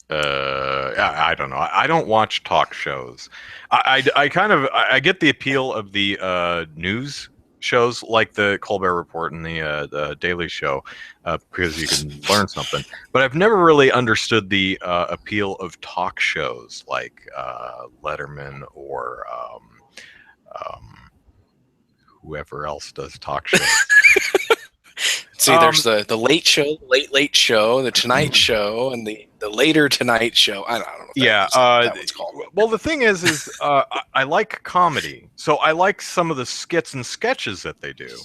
Speaker 1: I don't know. I don't watch talk shows. I kind of get the appeal of the news shows like the Colbert Report and the Daily Show because you can learn something. But I've never really understood the appeal of talk shows like Letterman or whoever else does talk shows.
Speaker 2: See, there's the Late Show, Late Show, the Tonight Show, and the Later Tonight Show. I don't know. That one's called.
Speaker 1: Well, the thing is I like comedy, so I like some of the skits and sketches that they do.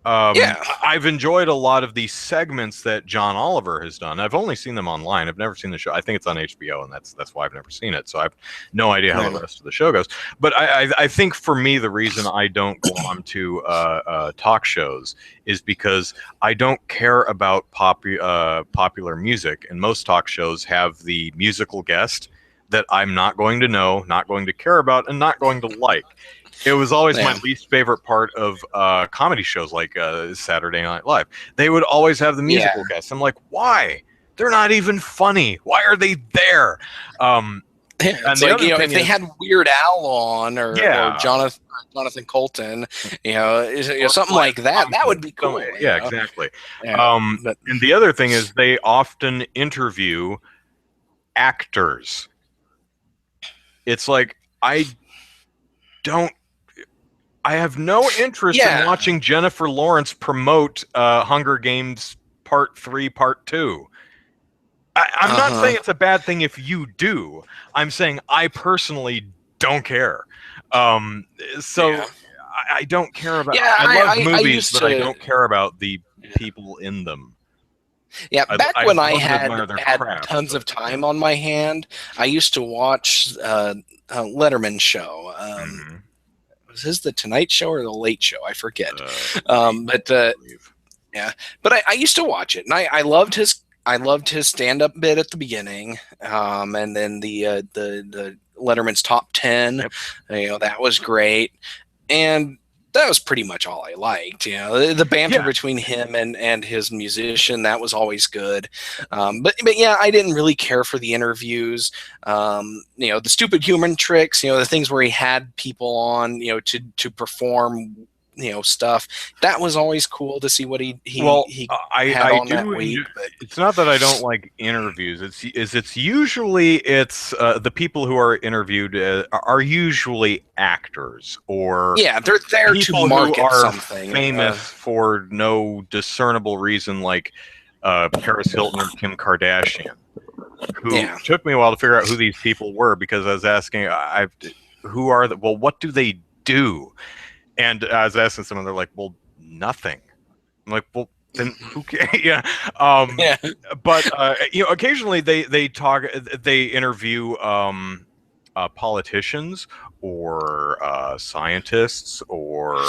Speaker 1: I've enjoyed a lot of these segments that John Oliver has done. I've only seen them online. I've never seen the show. I think it's on HBO, and that's why I've never seen it. So I have no idea how the rest of the show goes. But I think for me, the reason I don't go on to talk shows is because I don't care about popular music, and most talk shows have the musical guest that I'm not going to know, not going to care about, and not going to like. It was always my least favorite part of comedy shows like Saturday Night Live. They would always have the musical guests. I'm like, why? They're not even funny. Why are they there?
Speaker 2: It's like, if they had Weird Al on or Jonathan Colton, something like that, that would be cool.
Speaker 1: Yeah, exactly. And the other thing is they often interview actors. It's like, I have no interest in watching Jennifer Lawrence promote Hunger Games Part 3, Part 2. I'm not saying it's a bad thing if you do. I'm saying I personally don't care. I don't care about.
Speaker 2: Yeah,
Speaker 1: I love movies, but I don't care about the people in them.
Speaker 2: Yeah, back when I had tons of time on my hand, I used to watch Letterman's show. Was his The Tonight Show or The Late Show? I forget. But I used to watch it, and I loved his stand-up bit at the beginning, and then the Letterman's Top 10. Yep. That was great, and that was pretty much all I liked. The banter between him and his musician, that was always good. But I didn't really care for the interviews. The stupid human tricks, the things where he had people on, to perform, stuff. That was always cool to see what he had on that week. But
Speaker 1: it's not that I don't like interviews. It's usually the people who are interviewed are usually actors or
Speaker 2: they're there to market
Speaker 1: who are
Speaker 2: something.
Speaker 1: Famous for no discernible reason, like Paris Hilton or Kim Kardashian. Who took me a while to figure out who these people were, because I was asking, who are what do they do? And I was asking someone, they're like, well, nothing. I'm like, well, then who cares? But occasionally they interview politicians or scientists or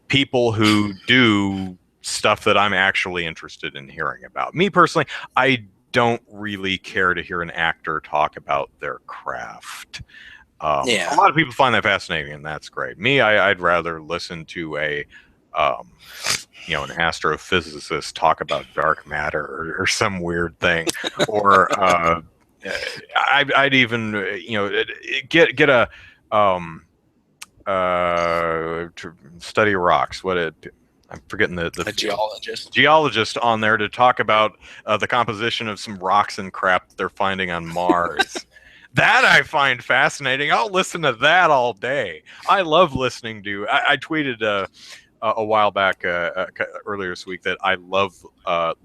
Speaker 1: people who do stuff that I'm actually interested in hearing about. Me personally, I don't really care to hear an actor talk about their craft. A lot of people find that fascinating, and that's great. Me, I'd rather listen to an astrophysicist talk about dark matter or some weird thing, or I'd even get a study rocks. I'm forgetting the geologist on there to talk about the composition of some rocks and crap that they're finding on Mars. That I find fascinating. I'll listen to that all day. I love listening to. I tweeted a while back earlier this week that I love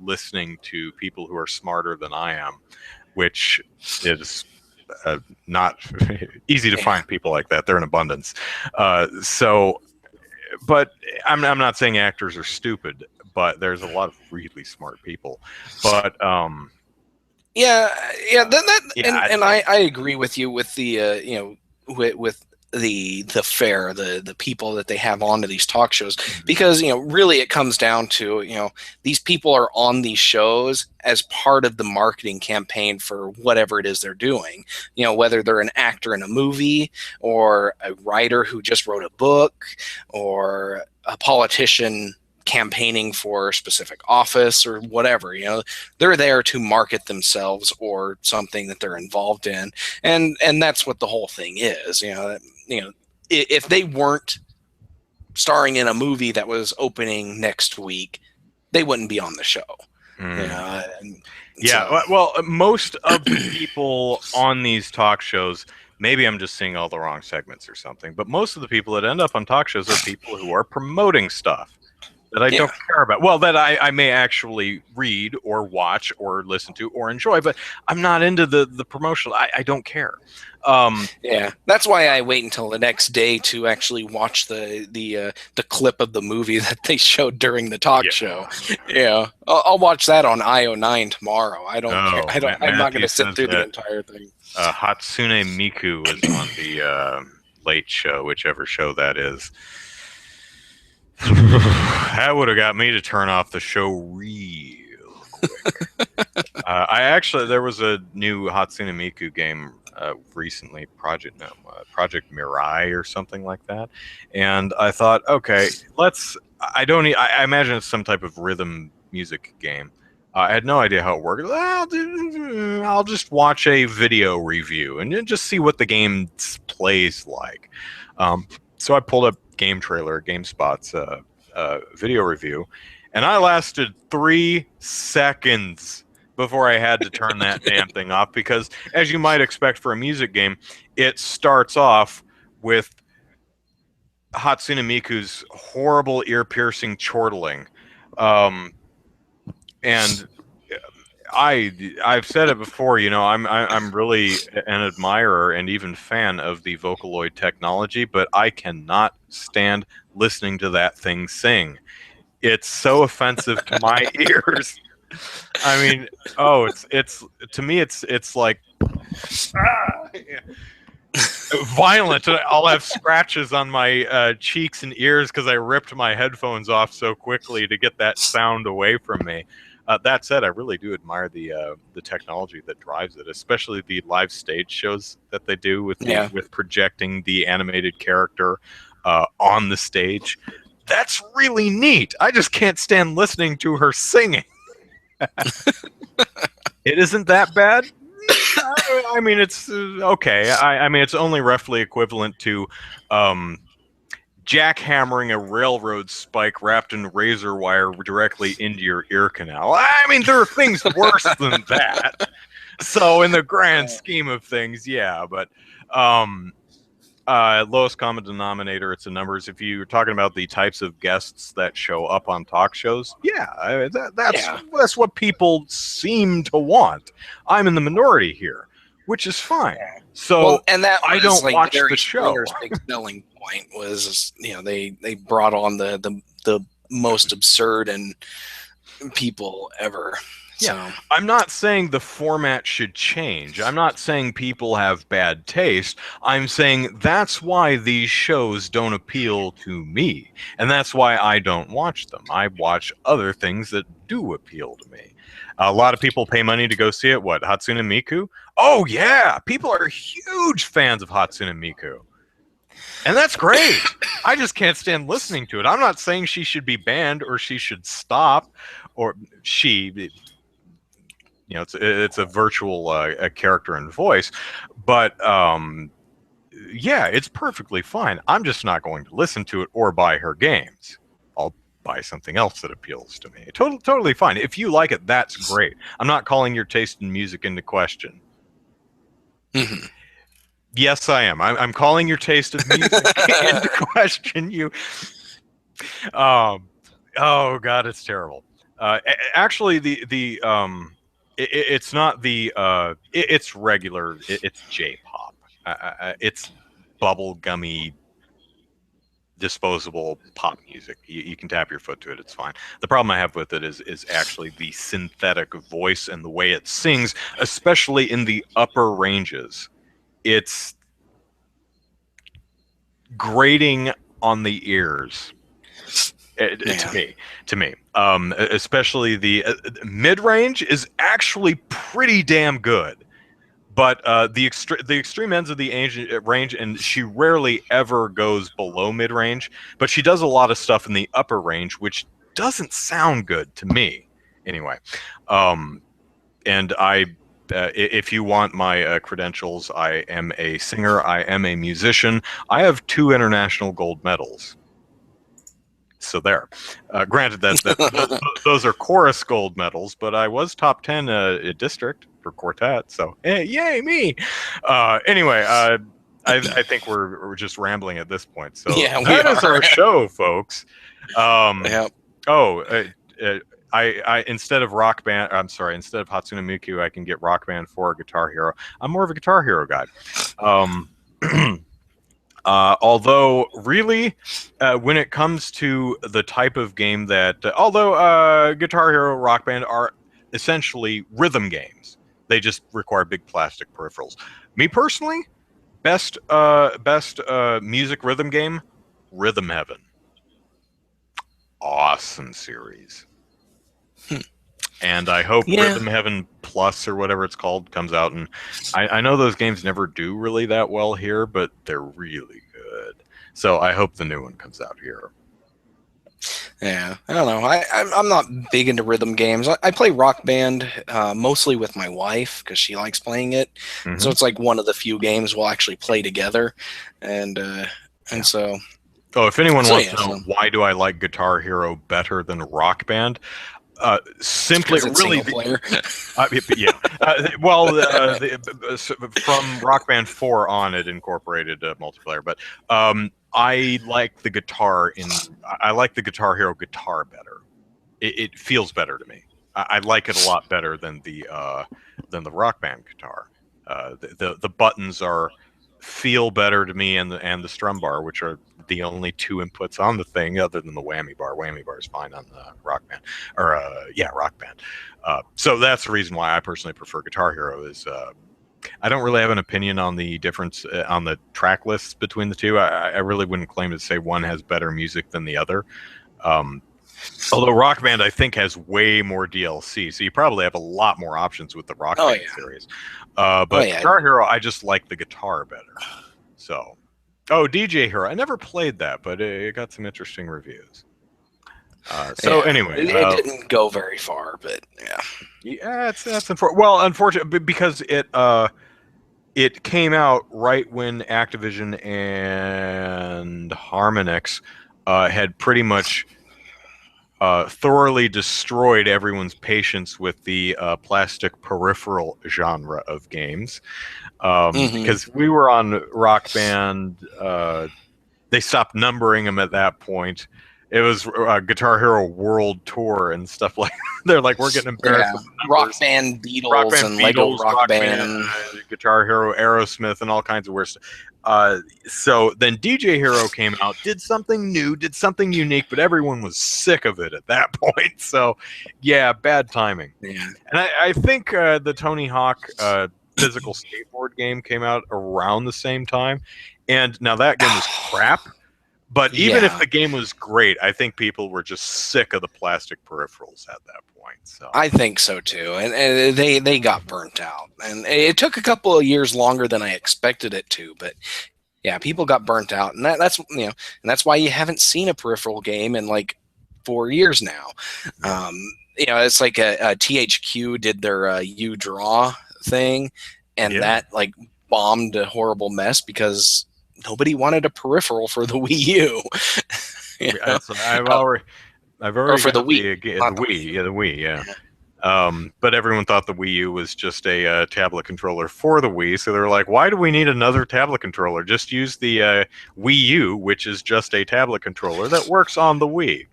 Speaker 1: listening to people who are smarter than I am, which is not easy to find people like that. They're in abundance. But I'm not saying actors are stupid, but there's a lot of really smart people. But
Speaker 2: I agree with you with the with the people that they have onto these talk shows, because really it comes down to these people are on these shows as part of the marketing campaign for whatever it is they're doing, whether they're an actor in a movie or a writer who just wrote a book or a politician campaigning for a specific office or whatever. They're there to market themselves or something that they're involved in, and that's what the whole thing is. If they weren't starring in a movie that was opening next week, they wouldn't be on the show.
Speaker 1: Well, most of the people on these talk shows, maybe I'm just seeing all the wrong segments or something, but most of the people that end up on talk shows are people who are promoting stuff that I don't care about. Well, that I may actually read or watch or listen to or enjoy, but I'm not into the promotional. I don't care.
Speaker 2: That's why I wait until the next day to actually watch the clip of the movie that they showed during the talk show. I'll watch that on IO9 tomorrow. I don't care. I'm not going to sit through the entire thing.
Speaker 1: Hatsune Miku is on the Late Show, whichever show that is. That would have got me to turn off the show real quick. There was a new Hatsune Miku game recently, Project Mirai or something like that, and I thought, okay, I imagine it's some type of rhythm music game. I had no idea how it worked. I'll just watch a video review and then just see what the game plays like. So I pulled up Game Trailer, GameSpot's video review, and I lasted 3 seconds before I had to turn that damn thing off because, as you might expect for a music game, it starts off with Hatsune Miku's horrible ear-piercing chortling. And I've said it before, I'm really an admirer and even fan of the Vocaloid technology, but I cannot stand listening to that thing sing. It's so offensive to my ears. I mean, it's to me it's like violent. I'll have scratches on my cheeks and ears because I ripped my headphones off so quickly to get that sound away from me. That said, I really do admire the technology that drives it, especially the live stage shows that they do with projecting the animated character on the stage. That's really neat. I just can't stand listening to her singing. It isn't that bad. I mean, it's okay. I mean, it's only roughly equivalent to jackhammering a railroad spike wrapped in razor wire directly into your ear canal. I mean, there are things worse than that. So, in the grand scheme of things, yeah. But lowest common denominator, it's the numbers. If you're talking about the types of guests that show up on talk shows, that's what people seem to want. I'm in the minority here, which is fine. So
Speaker 2: and that
Speaker 1: I don't watch the show.
Speaker 2: Big selling point was, they brought on the most absurd and people ever.
Speaker 1: Yeah, so. I'm not saying the format should change. I'm not saying people have bad taste. I'm saying that's why these shows don't appeal to me. And that's why I don't watch them. I watch other things that do appeal to me. A lot of people pay money to go see it. What, Hatsune Miku? Oh, yeah. People are huge fans of Hatsune Miku. And that's great. I just can't stand listening to it. I'm not saying she should be banned or she should stop or she... it's a virtual a character and voice, but yeah, it's perfectly fine. I'm just not going to listen to it or buy her games. I'll buy something else that appeals to me. Totally fine. If you like it, that's great. I'm not calling your taste in music into question.
Speaker 2: Mm-hmm.
Speaker 1: Yes, I am. I'm calling your taste in music into question. Oh God, it's terrible. Actually, it's not the it's regular. It's J-pop. It's bubblegummy, disposable pop music. You can tap your foot to it. It's fine. The problem I have with it is actually the synthetic voice and the way it sings, especially in the upper ranges. It's grating on the ears. To me, especially the mid-range is actually pretty damn good, but the extreme ends of the range, and she rarely ever goes below mid-range, but she does a lot of stuff in the upper range, which doesn't sound good to me. Anyway, and if you want my credentials, I am a singer, I am a musician, I have 2 international gold medals. So there. Granted that those are chorus gold medals, but I was top 10 district for quartet. So hey, yay me! Anyway, I think we're just rambling at this point. So that is our show, folks. I instead of Rock Band, instead of Hatsune Miku, I can get Rock Band 4 Guitar Hero. I'm more of a Guitar Hero guy. Although, really, when it comes to the type of game that, although Guitar Hero, Rock Band are essentially rhythm games, they just require big plastic peripherals. Me personally, best music rhythm game, Rhythm Heaven. Awesome series. And I hope Rhythm Heaven Plus or whatever it's called comes out. And I know those games never do really that well here, but they're really good. So I hope the new one comes out here.
Speaker 2: Yeah, I don't know. I'm not big into rhythm games. I play Rock Band mostly with my wife because she likes playing it. So
Speaker 1: Mm-hmm.
Speaker 2: it's like one of the few games we'll actually play together, and
Speaker 1: Yeah.
Speaker 2: so
Speaker 1: Oh, if anyone wants
Speaker 2: yeah,
Speaker 1: to know why do I like Guitar Hero better than Rock Band, simply,
Speaker 2: because it's
Speaker 1: really,
Speaker 2: single player.
Speaker 1: yeah. From Rock Band 4 on, it incorporated multiplayer, but I like the I like the Guitar Hero guitar better. It feels better to me. I like it a lot better than the Rock Band guitar. The buttons feel better to me, and the strum bar, which are the only two inputs on the thing other than the whammy bar. Whammy bar is fine on the Rock Band, or Rock Band. So that's the reason why I personally prefer Guitar Hero. Is I don't really have an opinion on the difference on the track lists between the two. I really wouldn't claim to say one has better music than the other. Um, Although Rock Band, I think, has way more DLC, so you probably have a lot more options with the Rock
Speaker 2: Oh
Speaker 1: Band
Speaker 2: yeah,
Speaker 1: series.
Speaker 2: oh
Speaker 1: But
Speaker 2: yeah,
Speaker 1: Guitar Hero, I just like the guitar better. So, DJ Hero, I never played that, but it got some interesting reviews.
Speaker 2: yeah.
Speaker 1: Anyway,
Speaker 2: It didn't go very far, but yeah.
Speaker 1: yeah, that's unfortunate. Well, unfortunate because it came out right when Activision and Harmonix had pretty much thoroughly destroyed everyone's patience with the plastic peripheral genre of games. Because we were on Rock Band, they stopped numbering them at that point. It was Guitar Hero World Tour and stuff like. They're like, we're getting embarrassed
Speaker 2: Yeah,
Speaker 1: with the
Speaker 2: Rock
Speaker 1: numbers.
Speaker 2: Band
Speaker 1: Rock
Speaker 2: Beatles
Speaker 1: Band
Speaker 2: and Lego
Speaker 1: Beatles,
Speaker 2: Rock
Speaker 1: Rock Band,
Speaker 2: Band.
Speaker 1: Guitar Hero, Aerosmith, and all kinds of weird stuff. So then DJ Hero came out, did something new, did something unique, but everyone was sick of it at that point. So, yeah, bad timing.
Speaker 2: Yeah.
Speaker 1: And I think the Tony Hawk physical skateboard game came out around the same time. And now that game was crap. But even if
Speaker 2: Yeah.
Speaker 1: the game was great, I think people were just sick of the plastic peripherals at that point. So
Speaker 2: I think so too, and they got burnt out, and it took a couple of years longer than I expected it to, but yeah, people got burnt out, and that's and that's why you haven't seen a peripheral game in like 4 years now. It's like a THQ did their U Draw thing, and that like bombed a horrible mess because nobody wanted a peripheral for the Wii U.
Speaker 1: I've
Speaker 2: Or
Speaker 1: already
Speaker 2: for the
Speaker 1: got
Speaker 2: Wii,
Speaker 1: the
Speaker 2: not the
Speaker 1: Wii,
Speaker 2: Wii U.
Speaker 1: yeah, the Wii, yeah. But everyone thought the Wii U was just a tablet controller for the Wii, so they're like, why do we need another tablet controller? Just use the Wii U, which is just a tablet controller that works on the Wii.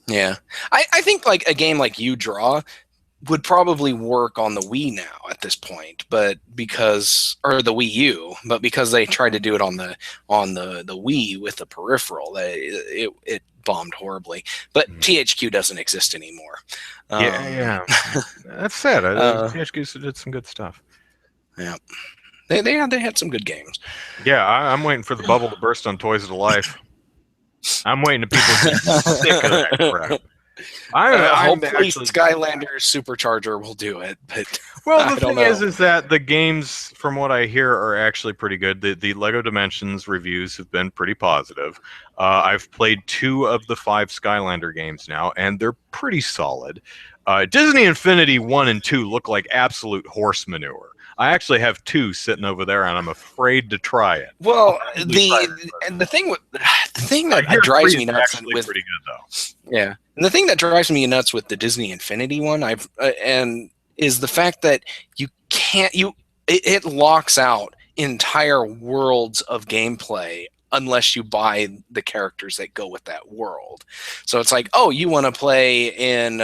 Speaker 2: Yeah, I think like a game like U Draw would probably work on the Wii now at this point, but or the Wii U, but because they tried to do it on the Wii with the peripheral, it bombed horribly. But THQ doesn't exist anymore.
Speaker 1: Yeah. That's sad. THQ did some good stuff.
Speaker 2: Yeah, they had some good games.
Speaker 1: Yeah, I'm waiting for the bubble to burst on Toys to Life. I'm waiting to people get sick of that crap.
Speaker 2: Hopefully Skylanders Supercharger will do it, but
Speaker 1: well, the thing is that the games, from what I hear, are actually pretty good. The Lego Dimensions reviews have been pretty positive. I've played 2 of the 5 Skylander games now, and they're pretty solid. Disney Infinity 1 and 2 look like absolute horse manure. I actually have 2 sitting over there, and I'm afraid to try it.
Speaker 2: Well, the thing that drives me nuts with
Speaker 1: pretty good though.
Speaker 2: Yeah, and the thing that drives me nuts with the Disney Infinity one, is the fact that it locks out entire worlds of gameplay unless you buy the characters that go with that world. So it's like, oh, you want to play in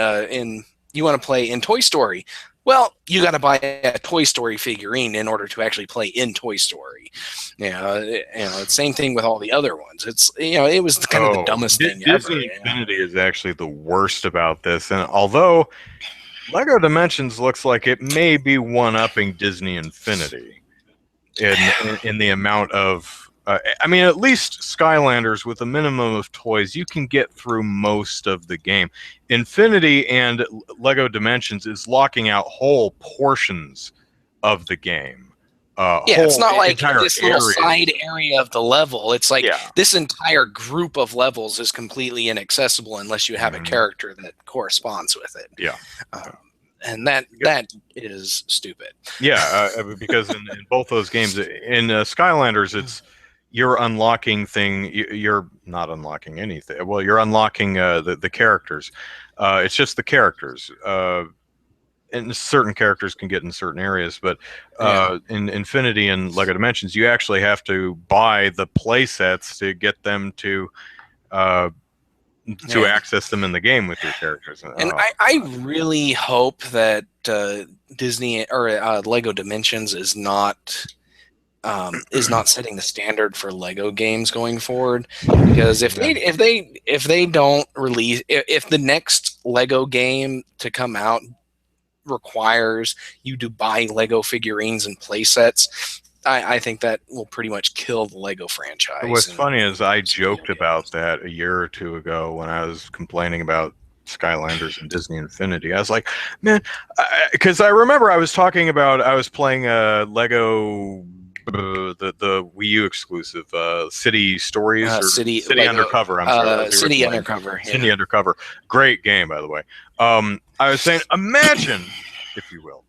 Speaker 2: Toy Story. Well, you got to buy a Toy Story figurine in order to actually play in Toy Story. Same thing with all the other ones. It was kind of the dumbest thing ever.
Speaker 1: Disney Infinity is actually the worst about this, and although Lego Dimensions looks like it may be one-upping Disney Infinity in the amount of. At least Skylanders, with a minimum of toys, you can get through most of the game. Infinity and Lego Dimensions is locking out whole portions of the game.
Speaker 2: Yeah, it's not like
Speaker 1: entire
Speaker 2: this little
Speaker 1: area.
Speaker 2: side area of the level. It's like
Speaker 1: Yeah.
Speaker 2: this entire group of levels is completely inaccessible unless you have a character that corresponds with it.
Speaker 1: Yeah.
Speaker 2: And that is stupid.
Speaker 1: Yeah, because in both those games, in Skylanders, it's you're unlocking you're not unlocking anything. Well, you're unlocking the characters. It's just the characters. And certain characters can get in certain areas, but in Infinity and Lego Dimensions, you actually have to buy the play sets to get them to access them in the game with your characters.
Speaker 2: And I really hope that Disney or Lego Dimensions is not setting the standard for Lego games going forward, because if they don't release, if the next Lego game to come out requires you to buy Lego figurines and play sets, I think that will pretty much kill the Lego franchise.
Speaker 1: What's funny is I joked about that a year or two ago when I was complaining about Skylanders and Disney Infinity. I was like, man, because I remember I was playing Lego, the Wii U exclusive, City Stories or City Undercover. I'm sorry,
Speaker 2: City Undercover. Yeah.
Speaker 1: City Undercover, great game, by the way. I was saying, imagine, if you will.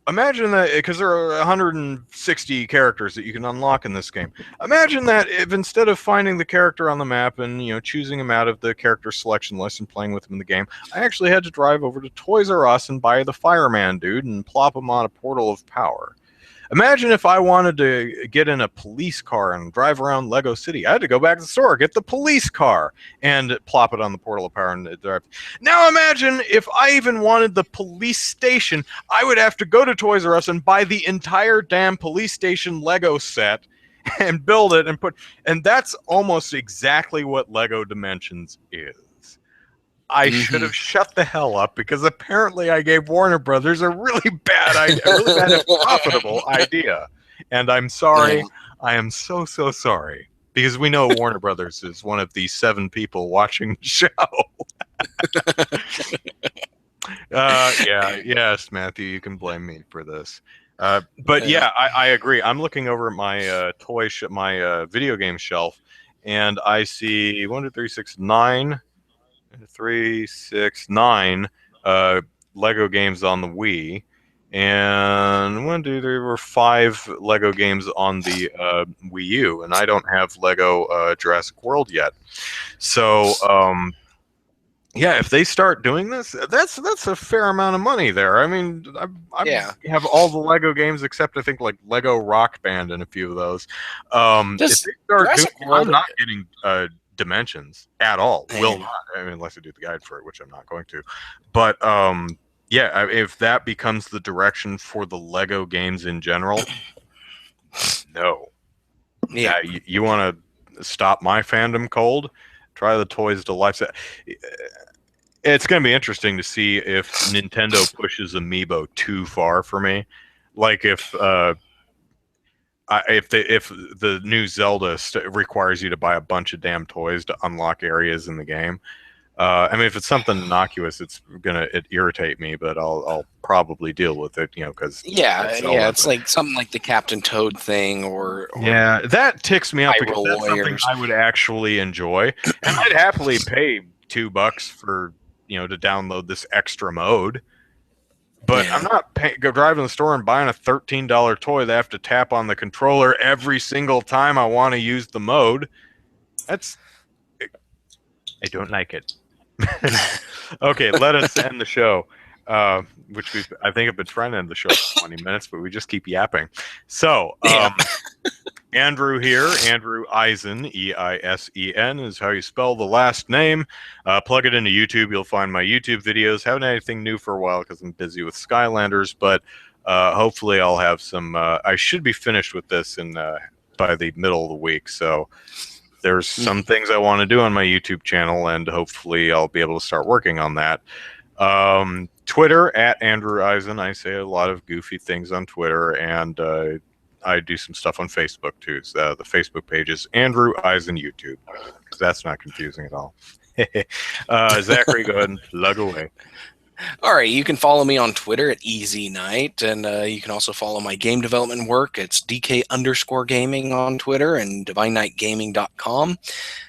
Speaker 1: Imagine that, because there are 160 characters that you can unlock in this game. Imagine that if instead of finding the character on the map and choosing him out of the character selection list and playing with him in the game, I actually had to drive over to Toys R Us and buy the fireman dude and plop him on a portal of power. Imagine if I wanted to get in a police car and drive around Lego City. I had to go back to the store, get the police car, and plop it on the portal of power and drive. Now imagine if I even wanted the police station, I would have to go to Toys R Us and buy the entire damn police station Lego set and build it and that's almost exactly what Lego Dimensions is. I should have shut the hell up, because apparently I gave Warner Brothers a really bad idea, a really bad and profitable idea. And I'm sorry. I am so sorry, because we know Warner Brothers is one of the 7 people watching the show. Yes, Matthew, you can blame me for this. But yeah, I agree. I'm looking over at my my video game shelf, and I see 1, 2, 3, 6, 9. 3, 6, 9 Lego games on the Wii, and 1, 2, 3, 4, 5 Lego games on the Wii U, and I don't have Lego Jurassic World yet. So yeah, if they start doing this, that's a fair amount of money there. I mean, I have all the Lego games except I think like Lego Rock Band and a few of those. If they start I'm not getting Dimensions at all. Will not. I mean, unless I do the guide for it, which I'm not going to. But yeah, if that becomes the direction for the Lego games in general, no. Yeah, you want to stop my fandom cold? Try the Toys to Life set. It's going to be interesting to see if Nintendo pushes Amiibo too far for me. Like if the new Zelda requires you to buy a bunch of damn toys to unlock areas in the game. I mean, if it's something innocuous, it irritate me, but I'll probably deal with it, because
Speaker 2: it's like something like the Captain Toad thing, or
Speaker 1: yeah, that ticks me off because that's something I would actually enjoy, and I'd happily pay $2 for to download this extra mode. But I'm not driving to the store and buying a $13 toy that I have to tap on the controller every single time I want to use the mode. I don't like it. Okay, let us end the show, which I think have been trying to end the show for 20 minutes, but we just keep yapping. So, Andrew here, Andrew Eisen, Eisen is how you spell the last name. Plug it into YouTube. You'll find my YouTube videos. Haven't had anything new for a while because I'm busy with Skylanders, but hopefully I'll have some. I should be finished with this by the middle of the week. So there's some things I want to do on my YouTube channel, and hopefully I'll be able to start working on that. Twitter at Andrew Eisen. I say a lot of goofy things on Twitter, and I do some stuff on Facebook too. So the Facebook page is Andrew Eisen YouTube, because that's not confusing at all. Zachary, go ahead and plug away.
Speaker 2: All right, you can follow me on Twitter at EasyKnight, and you can also follow my game development work. It's DK_gaming on Twitter and DivineKnightGaming.com.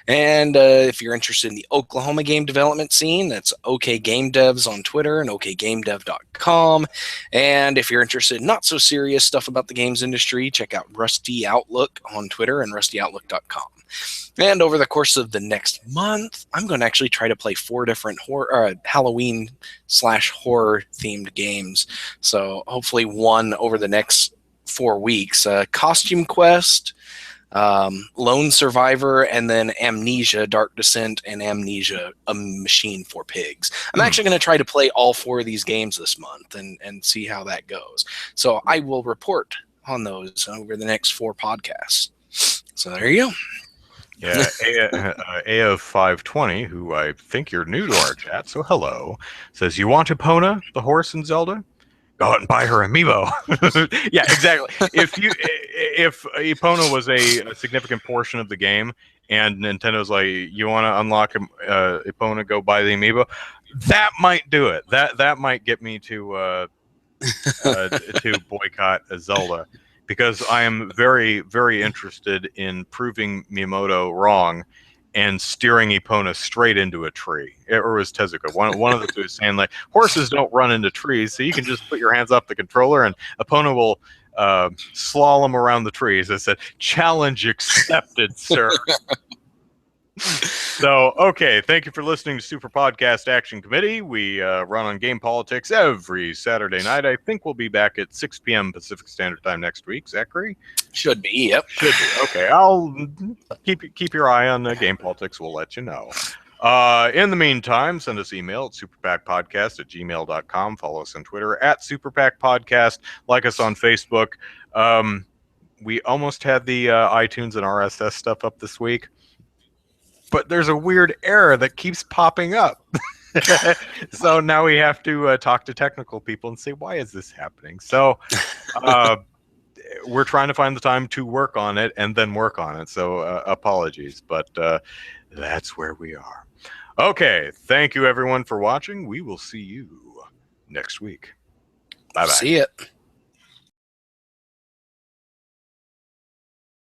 Speaker 2: And if you're interested in the Oklahoma game development scene, that's OK Game Devs on Twitter and OKGameDev.com. And if you're interested in not so serious stuff about the games industry, check out Rusty Outlook on Twitter and RustyOutlook.com. And over the course of the next month, I'm going to actually try to play 4 different Halloween/horror themed games. So hopefully one over the next 4 weeks. Costume Quest, Lone Survivor, and then Amnesia, Dark Descent, and Amnesia, A Machine for Pigs. I'm actually going to try to play all 4 of these games this month and see how that goes. So I will report on those over the next 4 podcasts. So there you go.
Speaker 1: Yeah, AF520, who I think you're new to our chat, so hello, says, you want Epona, the horse in Zelda? Go out and buy her amiibo. Yeah, exactly. If Epona was a significant portion of the game, and Nintendo's like, you want to unlock Epona, go buy the amiibo, that might do it. That might get me to boycott a Zelda. Because I am very, very interested in proving Miyamoto wrong and steering Epona straight into a tree. Or was Tezuka. One of the two is saying, like, horses don't run into trees, so you can just put your hands off the controller and Epona will slalom around the trees. I said, challenge accepted, sir. So, okay, thank you for listening to Super Podcast Action Committee. We run on Game Politics every Saturday night. I think we'll be back at 6 p.m. Pacific Standard Time next week. Zachary?
Speaker 2: Should be, yep.
Speaker 1: Should be. Okay, I'll keep your eye on Game Politics. We'll let you know. In the meantime, send us email at superpackpodcast@gmail.com. Follow us on Twitter at superpackpodcast. Like us on Facebook. We almost had the iTunes and RSS stuff up this week. But there's a weird error that keeps popping up. So now we have to talk to technical people and say, why is this happening? So we're trying to find the time to work on it and then work on it. So apologies, but that's where we are. Okay, thank you everyone for watching. We will see you next week. Bye-bye.
Speaker 2: See ya.